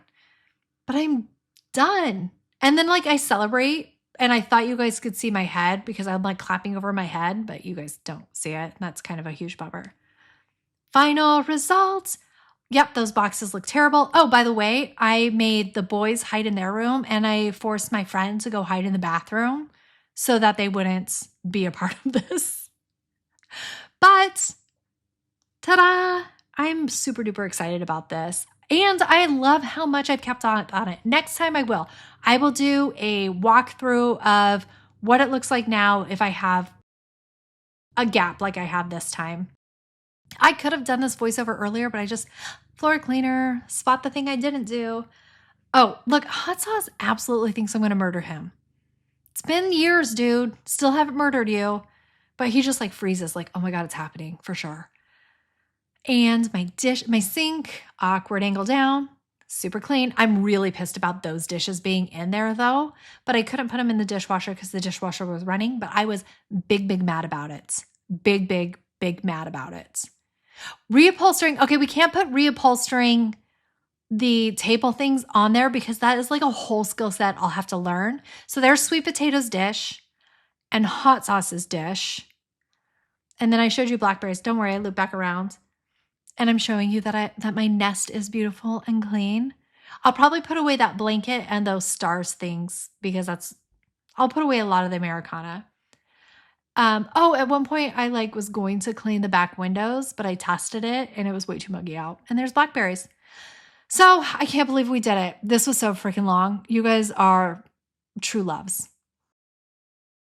But I'm done. And then I celebrate, and I thought you guys could see my head because I'm clapping over my head, but you guys don't see it. That's kind of a huge bummer. Final results. Yep, those boxes look terrible. Oh, by the way, I made the boys hide in their room, and I forced my friend to go hide in the bathroom so that they wouldn't be a part of this. But, ta-da! I'm super duper excited about this. And I love how much I've kept on it. Next time I will do a walkthrough of what it looks like now if I have a gap like I have this time. I could have done this voiceover earlier, but I just, floor cleaner, spot the thing I didn't do. Oh, look, Hot Sauce absolutely thinks I'm going to murder him. It's been years, dude. Still haven't murdered you. But he just freezes oh my God, it's happening for sure. And my sink, awkward angle down, super clean. I'm really pissed about those dishes being in there though, but I couldn't put them in the dishwasher because the dishwasher was running, but I was big mad about it. Big mad about it. Reupholstering. Okay, we can't put reupholstering the table things on there because that is a whole skill set I'll have to learn. So there's sweet potatoes dish and hot sauces dish. And then I showed you blackberries. Don't worry, I loop back around. And I'm showing you that my nest is beautiful and clean. I'll probably put away that blanket and those stars things because I'll put away a lot of the Americana. At one point I was going to clean the back windows, but I tested it and it was way too muggy out. And there's blackberries. So I can't believe we did it. This was so freaking long. You guys are true loves.